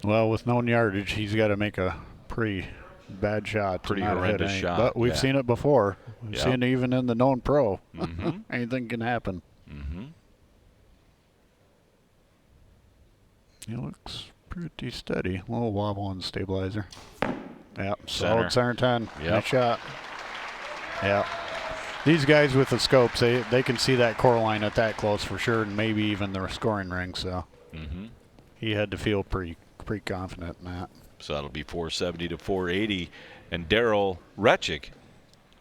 Well, with known yardage, he's got to make a pretty bad shot. Pretty to not horrendous hit 8. shot. But we've seen it before. We've seen it even in the known pro. Mm-hmm. Anything can happen. Mm-hmm. He looks pretty steady. A little wobble on the stabilizer. Yep, Center. solid center 10. Yep. Nice shot. Yeah. These guys with the scopes, they can see that core line at that close for sure, and maybe even the scoring ring. So he had to feel pretty confident in that. So that'll be 470 to 480. And Daryl Retchick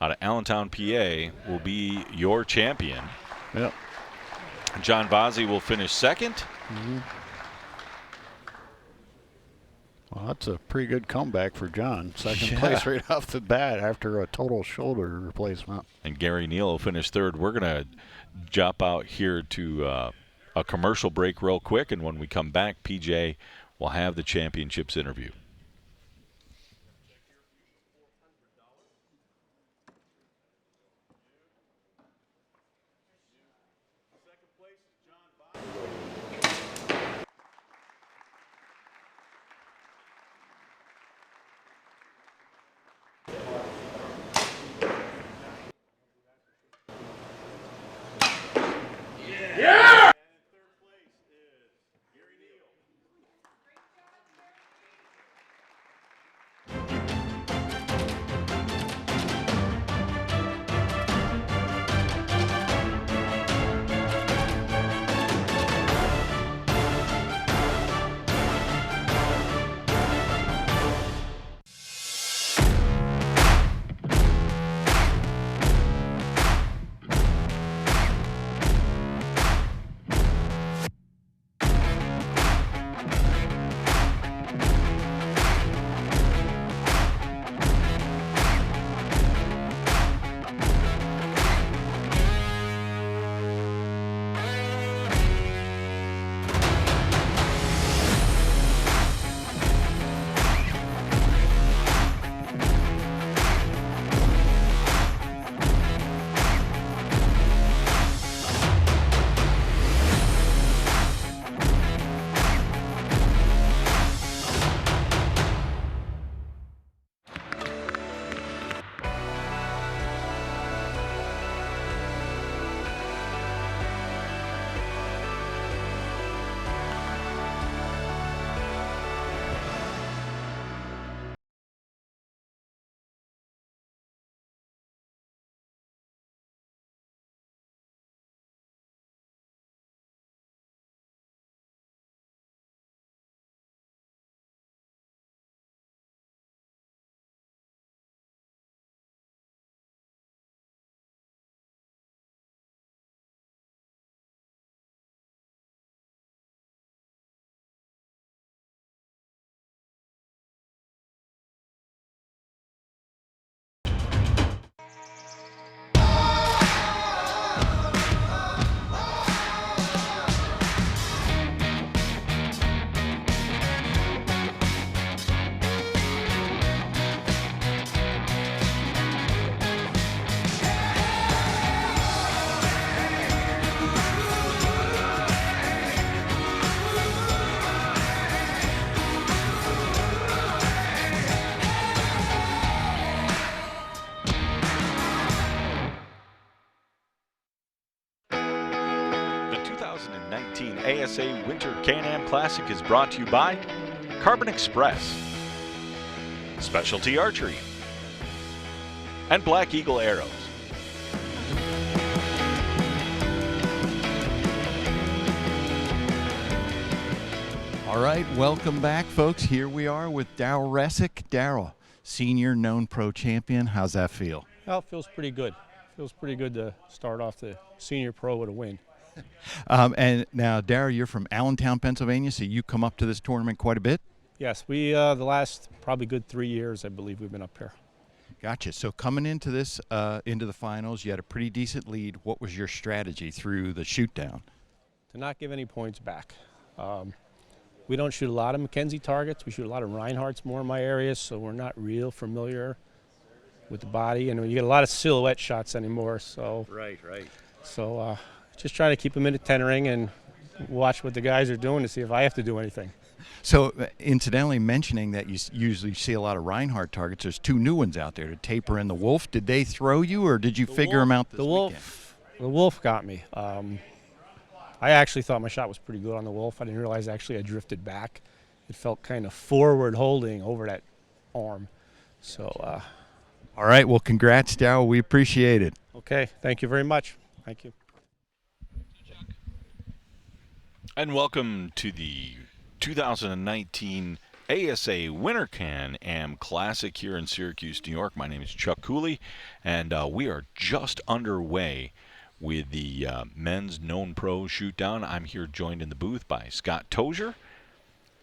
out of Allentown, PA, will be your champion. Yep. John Vazzi will finish second. Well, that's a pretty good comeback for John. Second place right off the bat after a total shoulder replacement. And Gary Neal will finish third. We're going to jump out here to a commercial break real quick, and when we come back, PJ will have the championships interview. The 2019 ASA Winter CanAm Classic is brought to you by Carbon Express, Specialty Archery, and Black Eagle Arrows. All right, welcome back, folks. Here we are with Darryl Resick. Darryl, senior known pro champion. How's that feel? Well, it feels pretty good. Feels pretty good to start off the senior pro with a win. And now, Darryl, you're from Allentown, Pennsylvania, so you come up to this tournament quite a bit? Yes, we the last probably good 3 years, I believe, we've been up here. Gotcha. So coming into this, into the finals, you had a pretty decent lead. What was your strategy through the shoot down? To not give any points back. We don't shoot a lot of McKenzie targets. We shoot a lot of Reinhardts more in my areas, so we're not real familiar with the body. And you get a lot of silhouette shots anymore. So Right. So just trying to keep them in the 10 ring and watch what the guys are doing to see if I have to do anything. So, incidentally, mentioning that you usually see a lot of Reinhardt targets, there's 2 new ones out there, the Taper and the Wolf. Did they throw you, or did you figure them out this weekend? The Wolf got me. I actually thought my shot was pretty good on the Wolf. I didn't realize actually I drifted back. It felt kind of forward holding over that arm. So. All right. Well, congrats, Darryl. We appreciate it. Okay. Thank you very much. Thank you. And welcome to the 2019 ASA Winter CanAm Classic here in Syracuse, New York. My name is Chuck Cooley, and we are just underway with the men's known pro shoot down. I'm here joined in the booth by Scott Tozier,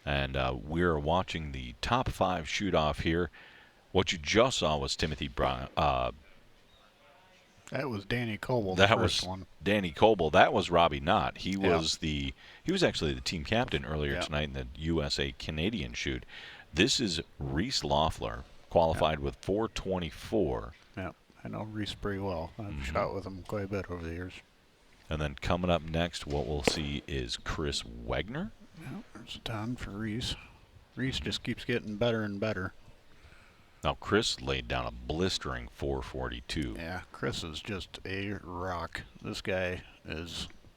and we're watching the top 5 shoot off here. What you just saw was Timothy Brown. That was Danny Coble. That the was first one. Danny Coble. That was Robbie Knott. He was actually the team captain earlier tonight in the USA Canadian shoot. This is Reese Loeffler, qualified with 424. Yeah, I know Reese pretty well. I've shot with him quite a bit over the years. And then coming up next, what we'll see is Chris Wegner. Yeah, there's a ton for Reese. Reese just keeps getting better and better. Now, Chris laid down a blistering 442. Yeah, Chris is just a rock. This guy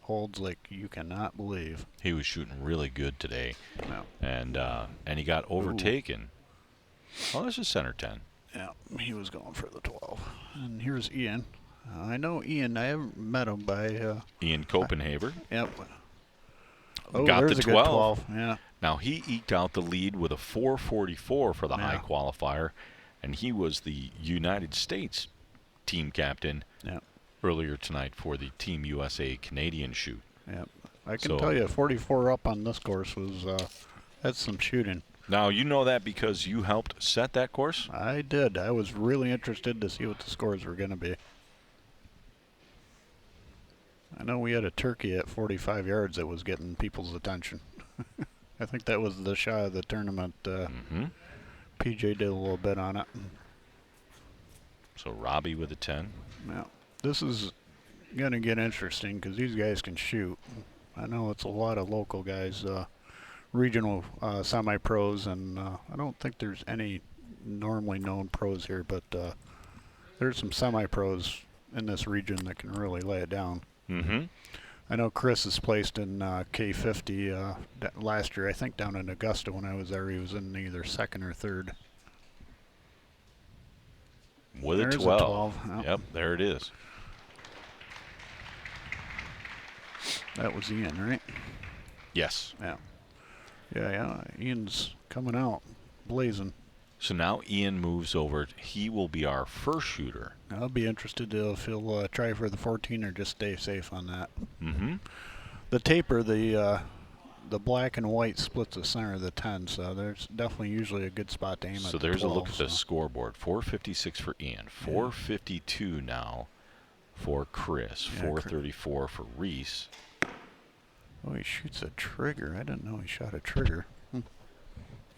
holds like you cannot believe. He was shooting really good today. No. And he got overtaken. Oh, this is center 10. Yeah, he was going for the 12. And here's Ian. I know Ian. I haven't met him by... Ian Copenhaver. Yep. Got there's the a 12. Good 12. Yeah. Now, he eked out the lead with a 444 for the high qualifier, and he was the United States team captain earlier tonight for the Team USA Canadian shoot. Yep. I can tell you 44 up on this course was that's some shooting. Now, you know that because you helped set that course? I did. I was really interested to see what the scores were going to be. I know we had a turkey at 45 yards that was getting people's attention. I think that was the shot of the tournament. PJ did a little bit on it. So Robbie with a 10. Yeah. This is going to get interesting because these guys can shoot. I know it's a lot of local guys, regional semi-pros, and I don't think there's any normally known pros here, but there's some semi-pros in this region that can really lay it down. I know Chris is placed in K50 last year. I think down in Augusta when I was there, he was in either second or third. With There's a 12. A 12. Yep, there it is. That was Ian, right? Yes. Yeah. Ian's coming out blazing. So now Ian moves over. He will be our first shooter. I'll be interested to if he'll try for the 14 or just stay safe on that. The taper, the black and white splits the center of the 10, so there's definitely usually a good spot to aim at. So the there's 12, a look at the scoreboard. 456 for Ian. 452 now for Chris. 434 for Reese. Oh, he shoots a trigger. I didn't know he shot a trigger.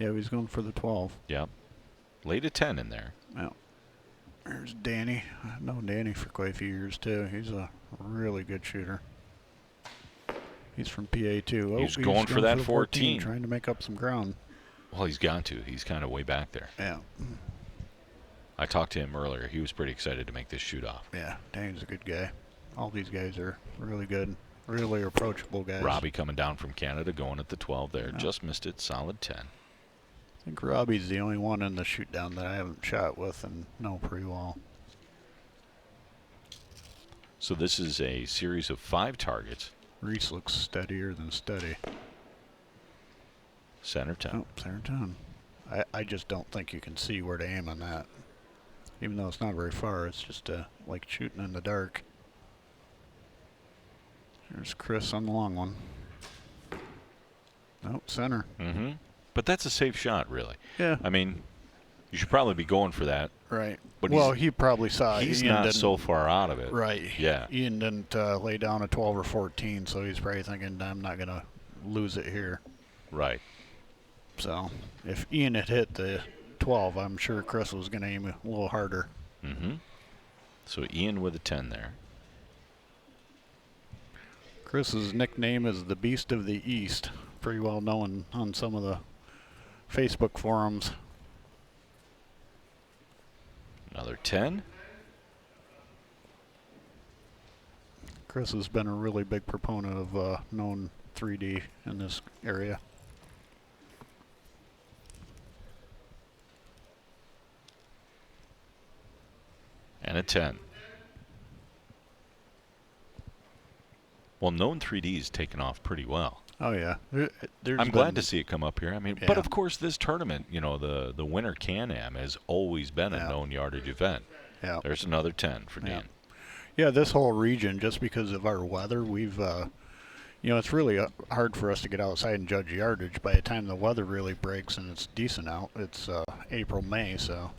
Yeah, he's going for the 12. Yep. Laid a 10 in there. Yeah. There's Danny. I've known Danny for quite a few years, too. He's a really good shooter. He's from PA, too. He's going for that 14. Trying to make up some ground. Well, he's got to. He's kind of way back there. Yeah. I talked to him earlier. He was pretty excited to make this shoot off. Yeah, Danny's a good guy. All these guys are really good, really approachable guys. Robbie coming down from Canada, going at the 12 there. Just missed it. Solid 10. I think Robbie's the only one in the shoot down that I haven't shot with and know pretty well. So this is a series of 5 targets. Reese looks steadier than steady. Center 10. I just don't think you can see where to aim on that. Even though it's not very far, it's just like shooting in the dark. There's Chris on the long one. Nope, center. Mm-hmm. But that's a safe shot, really. Yeah. I mean, you should probably be going for that. Right. But well, he probably saw he's Ian not didn't- so far out of it. Right. Yeah. Ian didn't lay down a 12 or 14, so he's probably thinking, I'm not going to lose it here. Right. So if Ian had hit the 12, I'm sure Chris was going to aim a little harder. Mm-hmm. So Ian with a 10 there. Chris's nickname is the Beast of the East. Pretty well known on some of the Facebook forums. Another 10. Chris has been a really big proponent of known 3D in this area. And a 10. Well, known 3D is taken off pretty well. Oh, yeah. I'm glad to see it come up here. I mean, Yeah. but of course, this tournament, you know, the winter CanAm has always been a known yardage event. Yeah. There's another 10 for Dan. Yeah, this whole region, just because of our weather, we've, you know, it's really hard for us to get outside and judge yardage. By the time the weather really breaks and it's decent out, it's April, May, so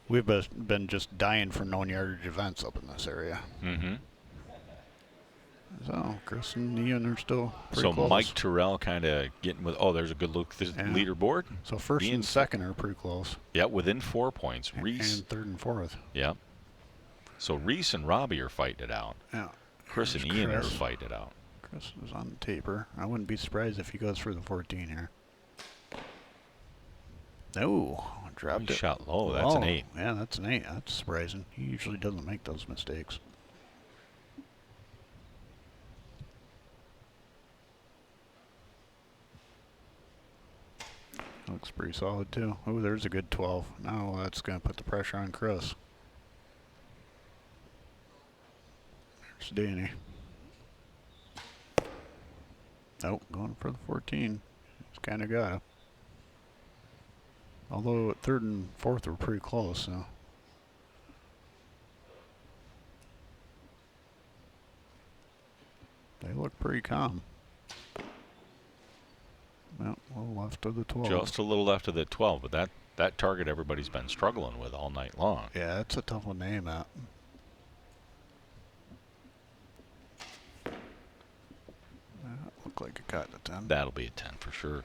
we've been just dying for known yardage events up in this area. Mm-hmm. So Chris and Ian are still pretty So close. Mike Terrell kind of getting with, oh, there's a good look at the leaderboard. So first and second are pretty close. Yeah, within 4 points. Reese. And third and fourth. Yeah. So Reese and Robbie are fighting it out. Yeah. Chris and There's Ian are Chris. fighting it out. Chris is on the taper. I wouldn't be surprised if he goes for the 14 here. No, dropped He it. shot low. That's an 8. Yeah, that's an 8. That's surprising. He usually doesn't make those mistakes. Looks pretty solid too. Oh, there's a good 12. Now that's going to put the pressure on Chris. There's Danny. Nope, going for the 14. It's kind of got it. Although third and fourth were pretty close, so. They look pretty calm. Well, a little left of the 12. Just a little left of the 12, but that target everybody's been struggling with all night long. Yeah, that's a tough one to aim at. Looked like it got the 10. That'll be a 10 for sure.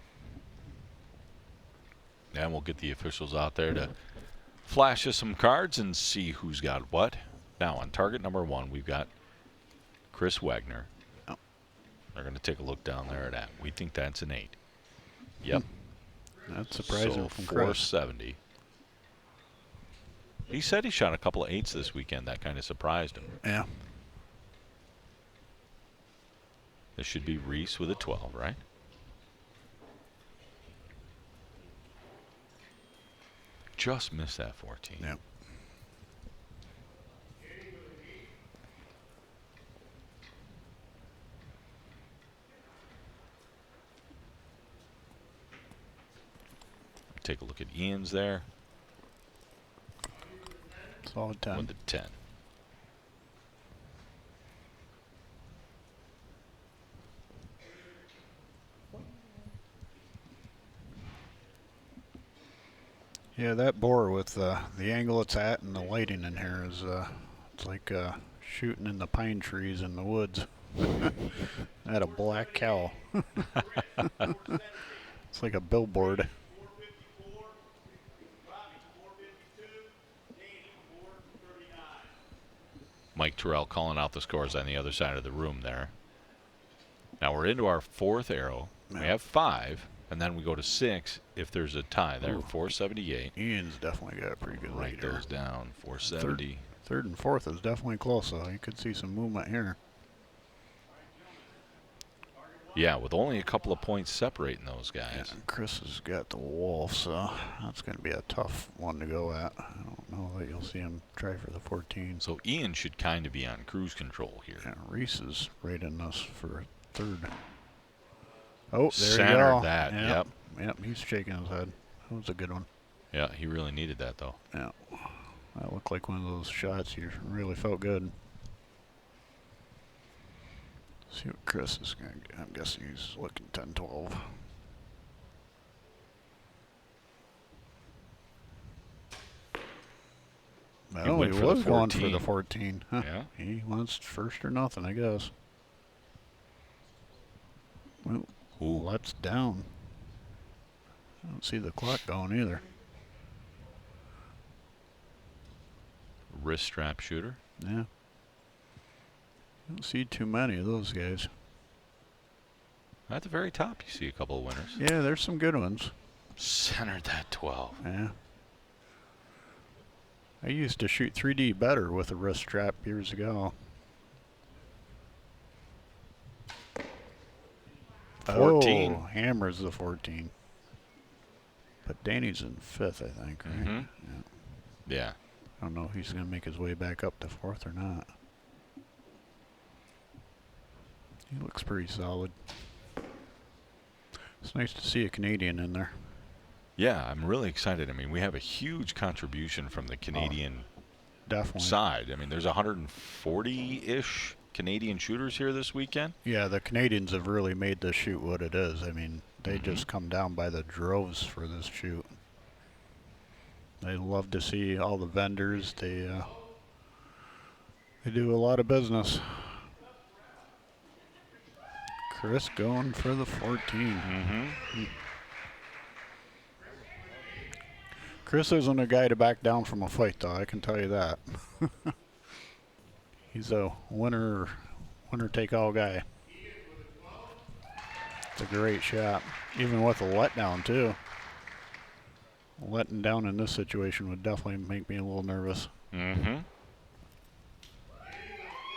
And we'll get the officials out there to flash us some cards and see who's got what. Now on target number 1, we've got Chris Wagner. Oh. They're going to take a look down there at that. We think that's an 8. Yep. That's surprising so from Chris. 470. He said he shot a couple of 8s this weekend. That kind of surprised him. Yeah. This should be Reese with a 12, right? Just missed that 14. Yep. Take a look at Ian's there. Solid 10. With the 10. Yeah, that bore with the angle it's at and the lighting in here is it's like shooting in the pine trees in the woods. At a black cow. It's like a billboard. Mike Terrell calling out the scores on the other side of the room there. Now we're into our 4th arrow. We have 5, and then we go to 6 if there's a tie there. Ooh. 478. Ian's definitely got a pretty good Write lead here. those down. 470. Third and fourth is definitely close, so you could see some movement here. Yeah, with only a couple of points separating those guys. Yeah, Chris has got the wolf, so that's going to be a tough one to go at. I don't know that you'll see him try for the 14. So Ian should kind of be on cruise control here. Yeah, Reese is rating us for third. Oh, there centered you go. that. Yep. Yep, he's shaking his head. That was a good one. Yeah, he really needed that, though. Yeah. That looked like one of those shots you really felt good. See what Chris is going to get. I'm guessing he's looking 10-12. Well, he was going for the 14. Huh. Yeah. He wants first or nothing, I guess. Well, that's down. I don't see the clock going either. Wrist strap shooter. Yeah. Don't see too many of those guys. At the very top, you see a couple of winners. Yeah, there's some good ones. Centered that 12. Yeah. I used to shoot 3D better with a wrist strap years ago. 14. Oh, hammers the 14. But Danny's in 5th, I think, right? Mhm. Yeah. I don't know if he's going to make his way back up to 4th or not. He looks pretty solid. It's nice to see a Canadian in there. Yeah, I'm really excited. I mean, we have a huge contribution from the Canadian definitely side. I mean, there's 140-ish Canadian shooters here this weekend. Yeah, the Canadians have really made this shoot what it is. I mean, they just come down by the droves for this shoot. They love to see all the vendors. They do a lot of business. Chris going for the 14. Chris isn't a guy to back down from a fight, though. I can tell you that. He's a winner take all guy. It's a great shot, even with a letdown too. Letting down in this situation would definitely make me a little nervous.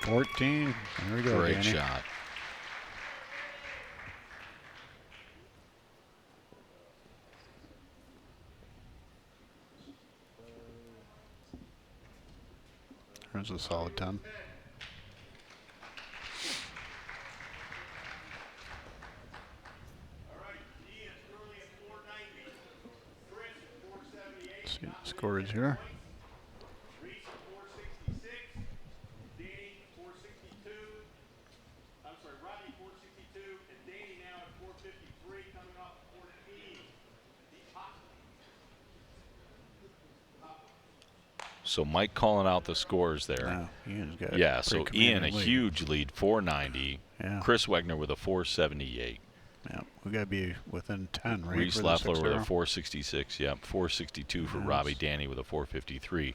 14. There we go. Great Danny. shot. There's a solid 10. Let's see the scores here. So Mike calling out the scores there. Ian's got Yeah, a so pretty Ian a commanding lead. huge lead, 490. Yeah. Chris Wegner with a 478. Yeah, we got to be within 10, right? Reese for the Leffler with a 6-0? 466. Yep, 462 for Yes. Robbie Danny with a 453.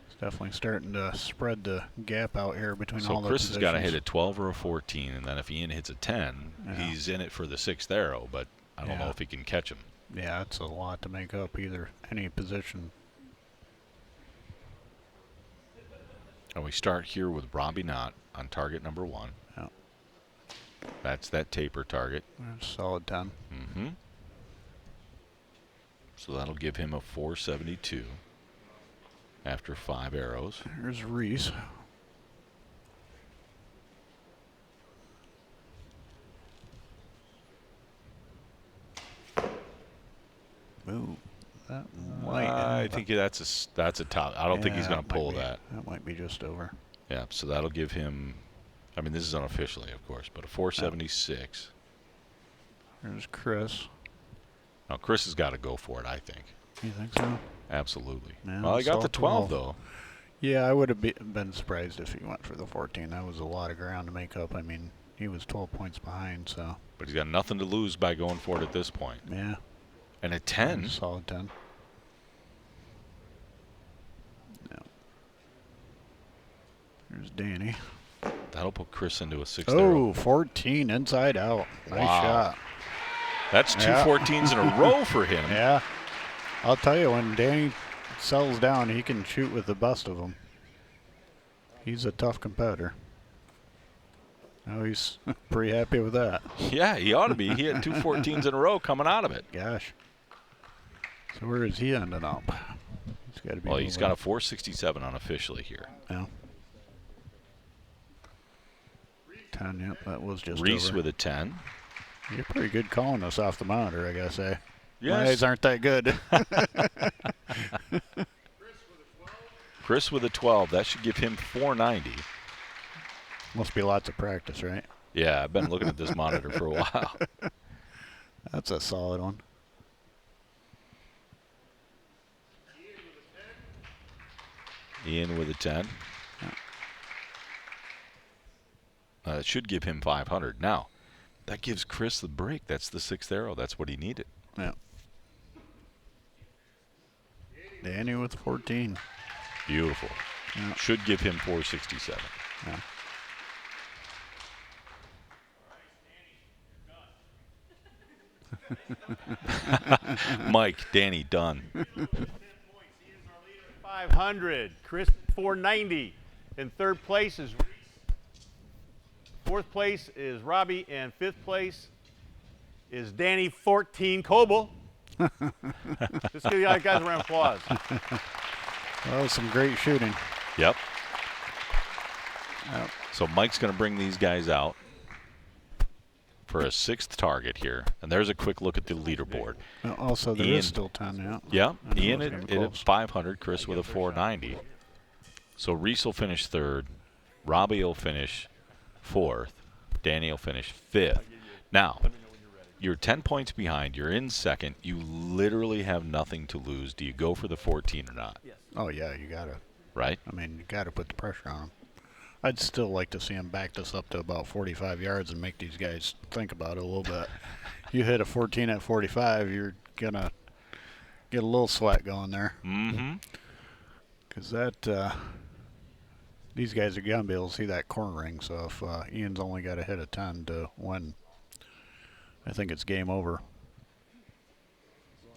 It's definitely starting to spread the gap out here between So all the Chris has got to hit positions. a 12 or a 14, and then if Ian hits a 10, Yeah. he's in it for the 6th arrow, but I don't know Yeah. if he can catch him. Yeah, it's a lot to make up either any position. And we start here with Robbie Knott on target number 1. Yeah. That's that taper target. That's a solid 10. So that'll give him a 472 after 5 arrows. Here's Reese. Ooh, that might. I think that's a top. I don't think he's Yeah, going to that might pull be- that. That might be just over. Yeah, so that'll give him, I mean, this is unofficially, of course, but a 476. There's Chris. Now, Chris has got to go for it, I think. You think so? Absolutely. Yeah, Well, he got the solid 12, though. Yeah, I would have been surprised if he went for the 14. That was a lot of ground to make up. I mean, he was 12 points behind, so. But he's got nothing to lose by going for it at this point. Yeah. And a 10. Solid 10. Yeah. There's Danny. That'll put Chris into a 6th Oh, arrow. 14 inside out. Nice Wow. shot. That's two Yeah. 14s in a row for him. Yeah. I'll tell you, when Danny settles down, he can shoot with the best of them. He's a tough competitor. Now he's pretty happy with that. Yeah, he ought to be. He had two 14s in a row coming out of it. Gosh. So where is he ending up? He's got to be. Well, he's got a 467 unofficially here. Yeah. 10. Yep, that was just Reese over. with a 10. You're pretty good calling us off the monitor, I gotta say. Yes. My eyes aren't that good. Chris with a 12. That should give him 490. Must be lots of practice, right? Yeah, I've been looking at this monitor for a while. That's a solid one. Ian with a 10. It should give him 500. Now, that gives Chris the break. That's the 6th arrow. That's what he needed. Yeah. Danny with 14. Beautiful. Yeah. Should give him 467. Yeah. Mike, Danny, done. 500. Chris 490. In third place is Reese. Fourth place is Robbie, and fifth place is Danny 14 Coble. Let's give you guys a round of applause. That was some great shooting. Yep. Yep. So Mike's going to bring these guys out for a 6th target here. And there's a quick look at the leaderboard. Also, there Ian, is still 10, yeah. Yeah, I know Ian it's gonna be at close. 500, Chris with a 490. So Reese will finish 3rd. Robbie will finish 4th. Danny will finish 5th. Now, you're 10 points behind. You're in 2nd. You literally have nothing to lose. Do you go for the 14 or not? Oh, yeah, you got to. Right? I mean, you got to put the pressure on them. I'd still like to see them back this up to about 45 yards and make these guys think about it a little bit. You hit a 14 at 45, you're going to get a little sweat going there. Mm-hmm. Because that, these guys are going to be able to see that corner ring. So if Ian's only got to hit a 10 to win, I think it's game over.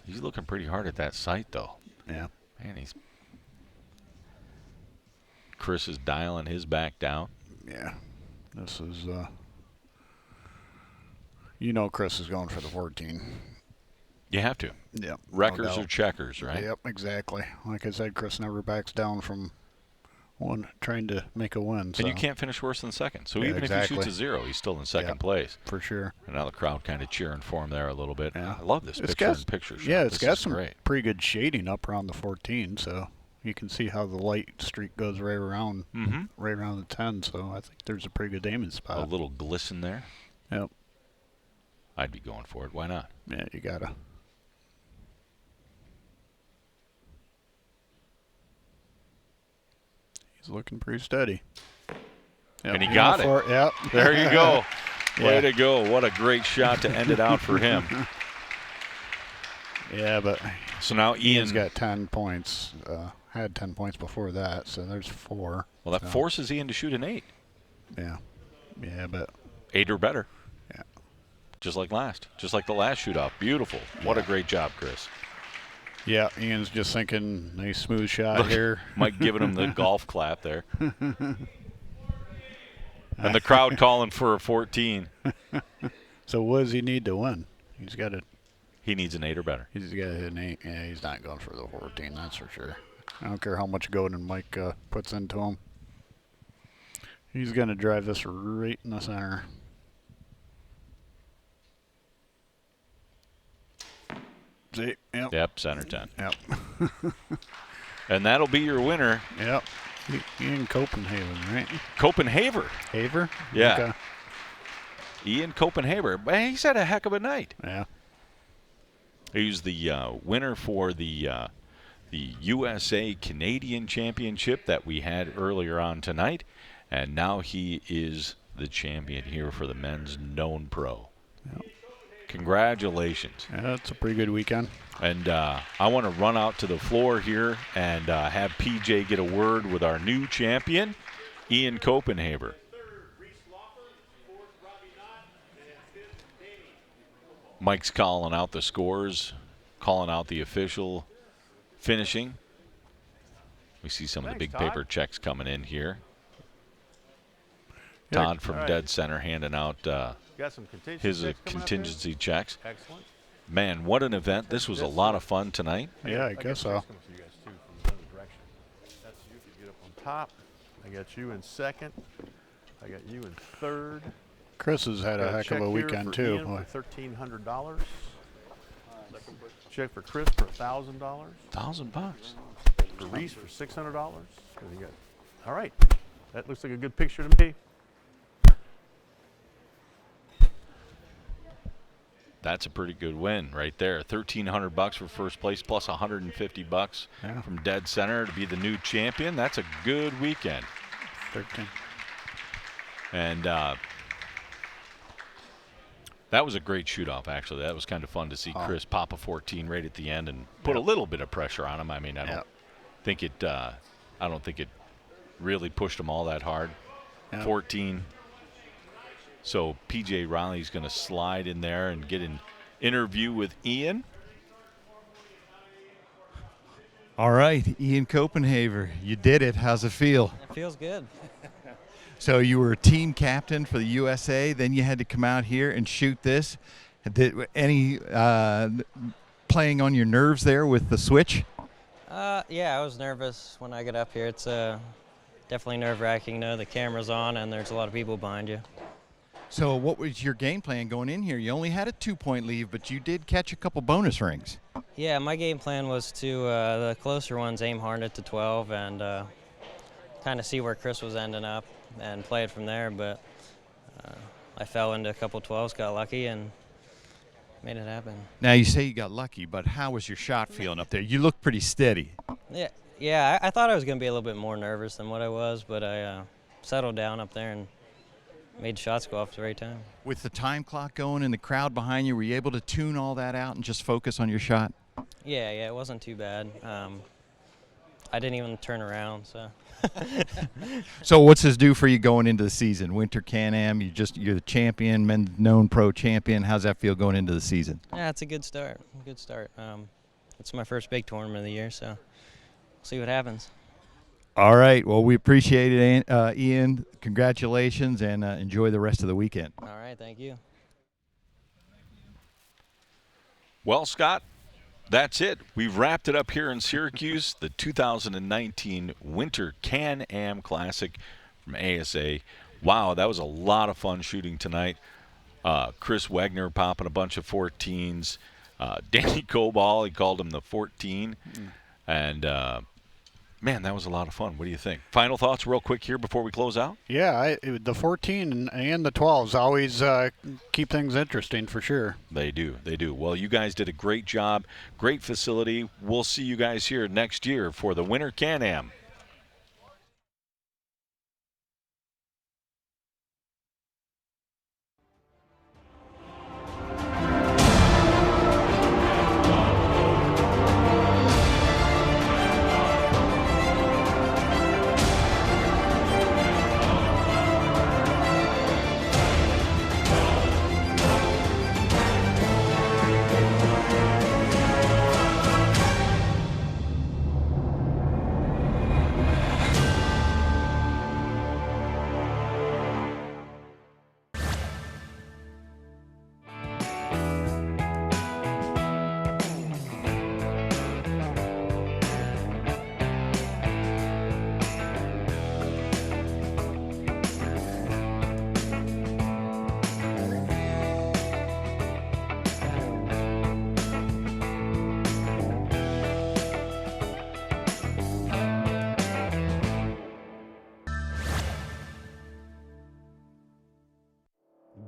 He's looking pretty hard at that sight, though. Yeah. Man, Chris is dialing his back down. Yeah. This is, you know Chris is going for the 14. You have to. Yep. Wreckers or checkers, right? Yep, exactly. Like I said, Chris never backs down from trying to make a win. And you can't finish worse than 2nd. So Yeah, even exactly. if he shoots a 0, he's still in 2nd Yep, place. for sure. And now the crowd kind of cheering for him there a little bit. Yeah. I love this picture-in-picture shot. Yeah, it's This got is some great. pretty good shading up around the 14, so you can see how the light streak goes right around the 10. So I think there's a pretty good aiming spot. A little glisten there. Yep. I'd be going for it. Why not? Yeah, you gotta. He's looking pretty steady. Yep, And he got it. Yep. There you go. Yeah. Way to go. What a great shot to end it out for him. Yeah, but so now Ian's got 10 points. Had 10 points before that, so there's 4. Well, that forces Ian to shoot an 8. Yeah. Yeah, but 8 or better. Yeah. Just like the last shoot-off. Beautiful. What a great job, Chris. Yeah, Ian's just thinking nice smooth shot Look, here. Mike giving him the golf clap there. And the crowd calling for a 14. So what does he need to win? He's got to. He needs an 8 or better. He's got to hit an 8. Yeah, he's not going for the 14, that's for sure. I don't care how much Godin Mike puts into him. He's going to drive this right in the center. See? Yep. Yep, center 10. Yep. And that'll be your winner. Yep. Ian Copenhagen, right? Copenhaver. Haver? Yeah. Okay. Ian Copenhaver. Man, he's had a heck of a night. Yeah. He's the winner for the USA Canadian Championship that we had earlier on tonight. And now he is the champion here for the men's known pro. Yep. Congratulations. Yeah, that's a pretty good weekend. And I want to run out to the floor here and have PJ get a word with our new champion, Ian Copenhaver. Mike's calling out the scores, calling out the official finishing. We see some of the big paper checks coming in here. Todd from Dead Center handing out Got some contingency his checks coming up contingency here? checks. Excellent. Man, what an event. This was a lot of fun tonight. Yeah, I guess so. That's you if you get up on top. I got you in 2nd. I got you in 3rd. Chris has had a Got heck check of a here weekend for too. Ian Boy. for $1,300. Check for Chris for $1,000. $1,000. For Reese for $600. All right, that looks like a good picture to me. That's a pretty good win right there. $1,300 for first place plus $150 from dead center to be the new champion. That's a good weekend. 13. And that was a great shoot-off, actually. That was kind of fun to see Chris pop a 14 right at the end and put a little bit of pressure on him. I mean, I don't think it. I don't think it really pushed him all that hard. 14. So PJ Riley's going to slide in there and get an interview with Ian. All right, Ian Copenhaver, you did it. How's it feel? It feels good. So you were a team captain for the USA, then you had to come out here and shoot this. Did any playing on your nerves there with the switch? Yeah, I was nervous when I got up here. It's definitely nerve-wracking. The camera's on and there's a lot of people behind you. So what was your game plan going in here? You only had a 2-point lead, but you did catch a couple bonus rings. Yeah, my game plan was to, the closer ones, aim hard at the 12 and kind of see where Chris was ending up and play it from there. But I fell into a couple 12s, got lucky, and made it happen. Now, you say you got lucky, but how was your shot feeling up there? You look pretty steady. Yeah, I thought I was going to be a little bit more nervous than what I was, but I settled down up there and made shots go off at the right time. With the time clock going and the crowd behind you, were you able to tune all that out and just focus on your shot? Yeah, it wasn't too bad. I didn't even turn around, so. So what's this do for you going into the season? Winter CanAm, you're the champion, men's known pro champion. How's that feel going into the season? Yeah, it's a good start. It's my first big tournament of the year, so we'll see what happens. All right. Well, we appreciate it, Ian. Congratulations, and enjoy the rest of the weekend. All right. Thank you. Well, Scott, that's it. We've wrapped it up here in Syracuse, the 2019 Winter CanAm Classic from ASA. Wow, that was a lot of fun shooting tonight. Chris Wagner popping a bunch of 14s. Danny Coball, he called him the 14. And man, that was a lot of fun. What do you think? Final thoughts real quick here before we close out? Yeah, the 14 and the 12s always keep things interesting for sure. They do. Well, you guys did a great job. Great facility. We'll see you guys here next year for the Winter CanAm.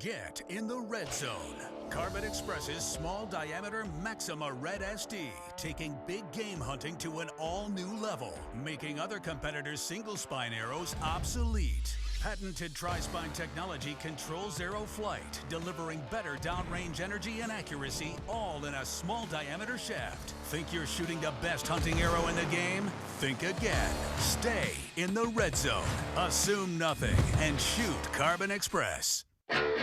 Get in the red zone. Carbon Express's small diameter Maxima Red SD, taking big game hunting to an all-new level, making other competitors' single spine arrows obsolete. Patented tri-spine technology controls arrow flight, delivering better downrange energy and accuracy, all in a small diameter shaft. Think you're shooting the best hunting arrow in the game? Think again. Stay in the red zone. Assume nothing and shoot Carbon Express.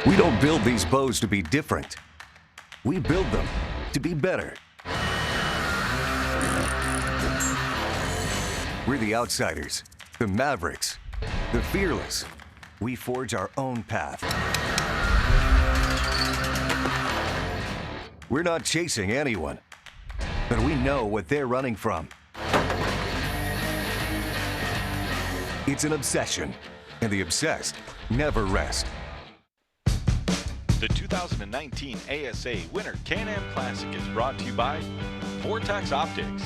We don't build these bows to be different. We build them to be better. We're the outsiders, the mavericks, the fearless. We forge our own path. We're not chasing anyone, but we know what they're running from. It's an obsession, and the obsessed never rest. The 2019 ASA Winter CanAm Classic is brought to you by Vortex Optics,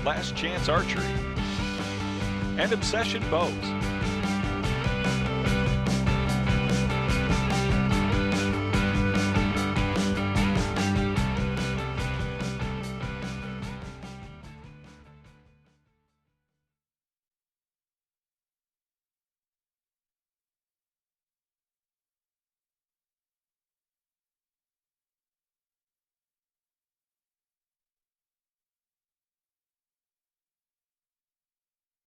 Last Chance Archery, and Obsession Bows.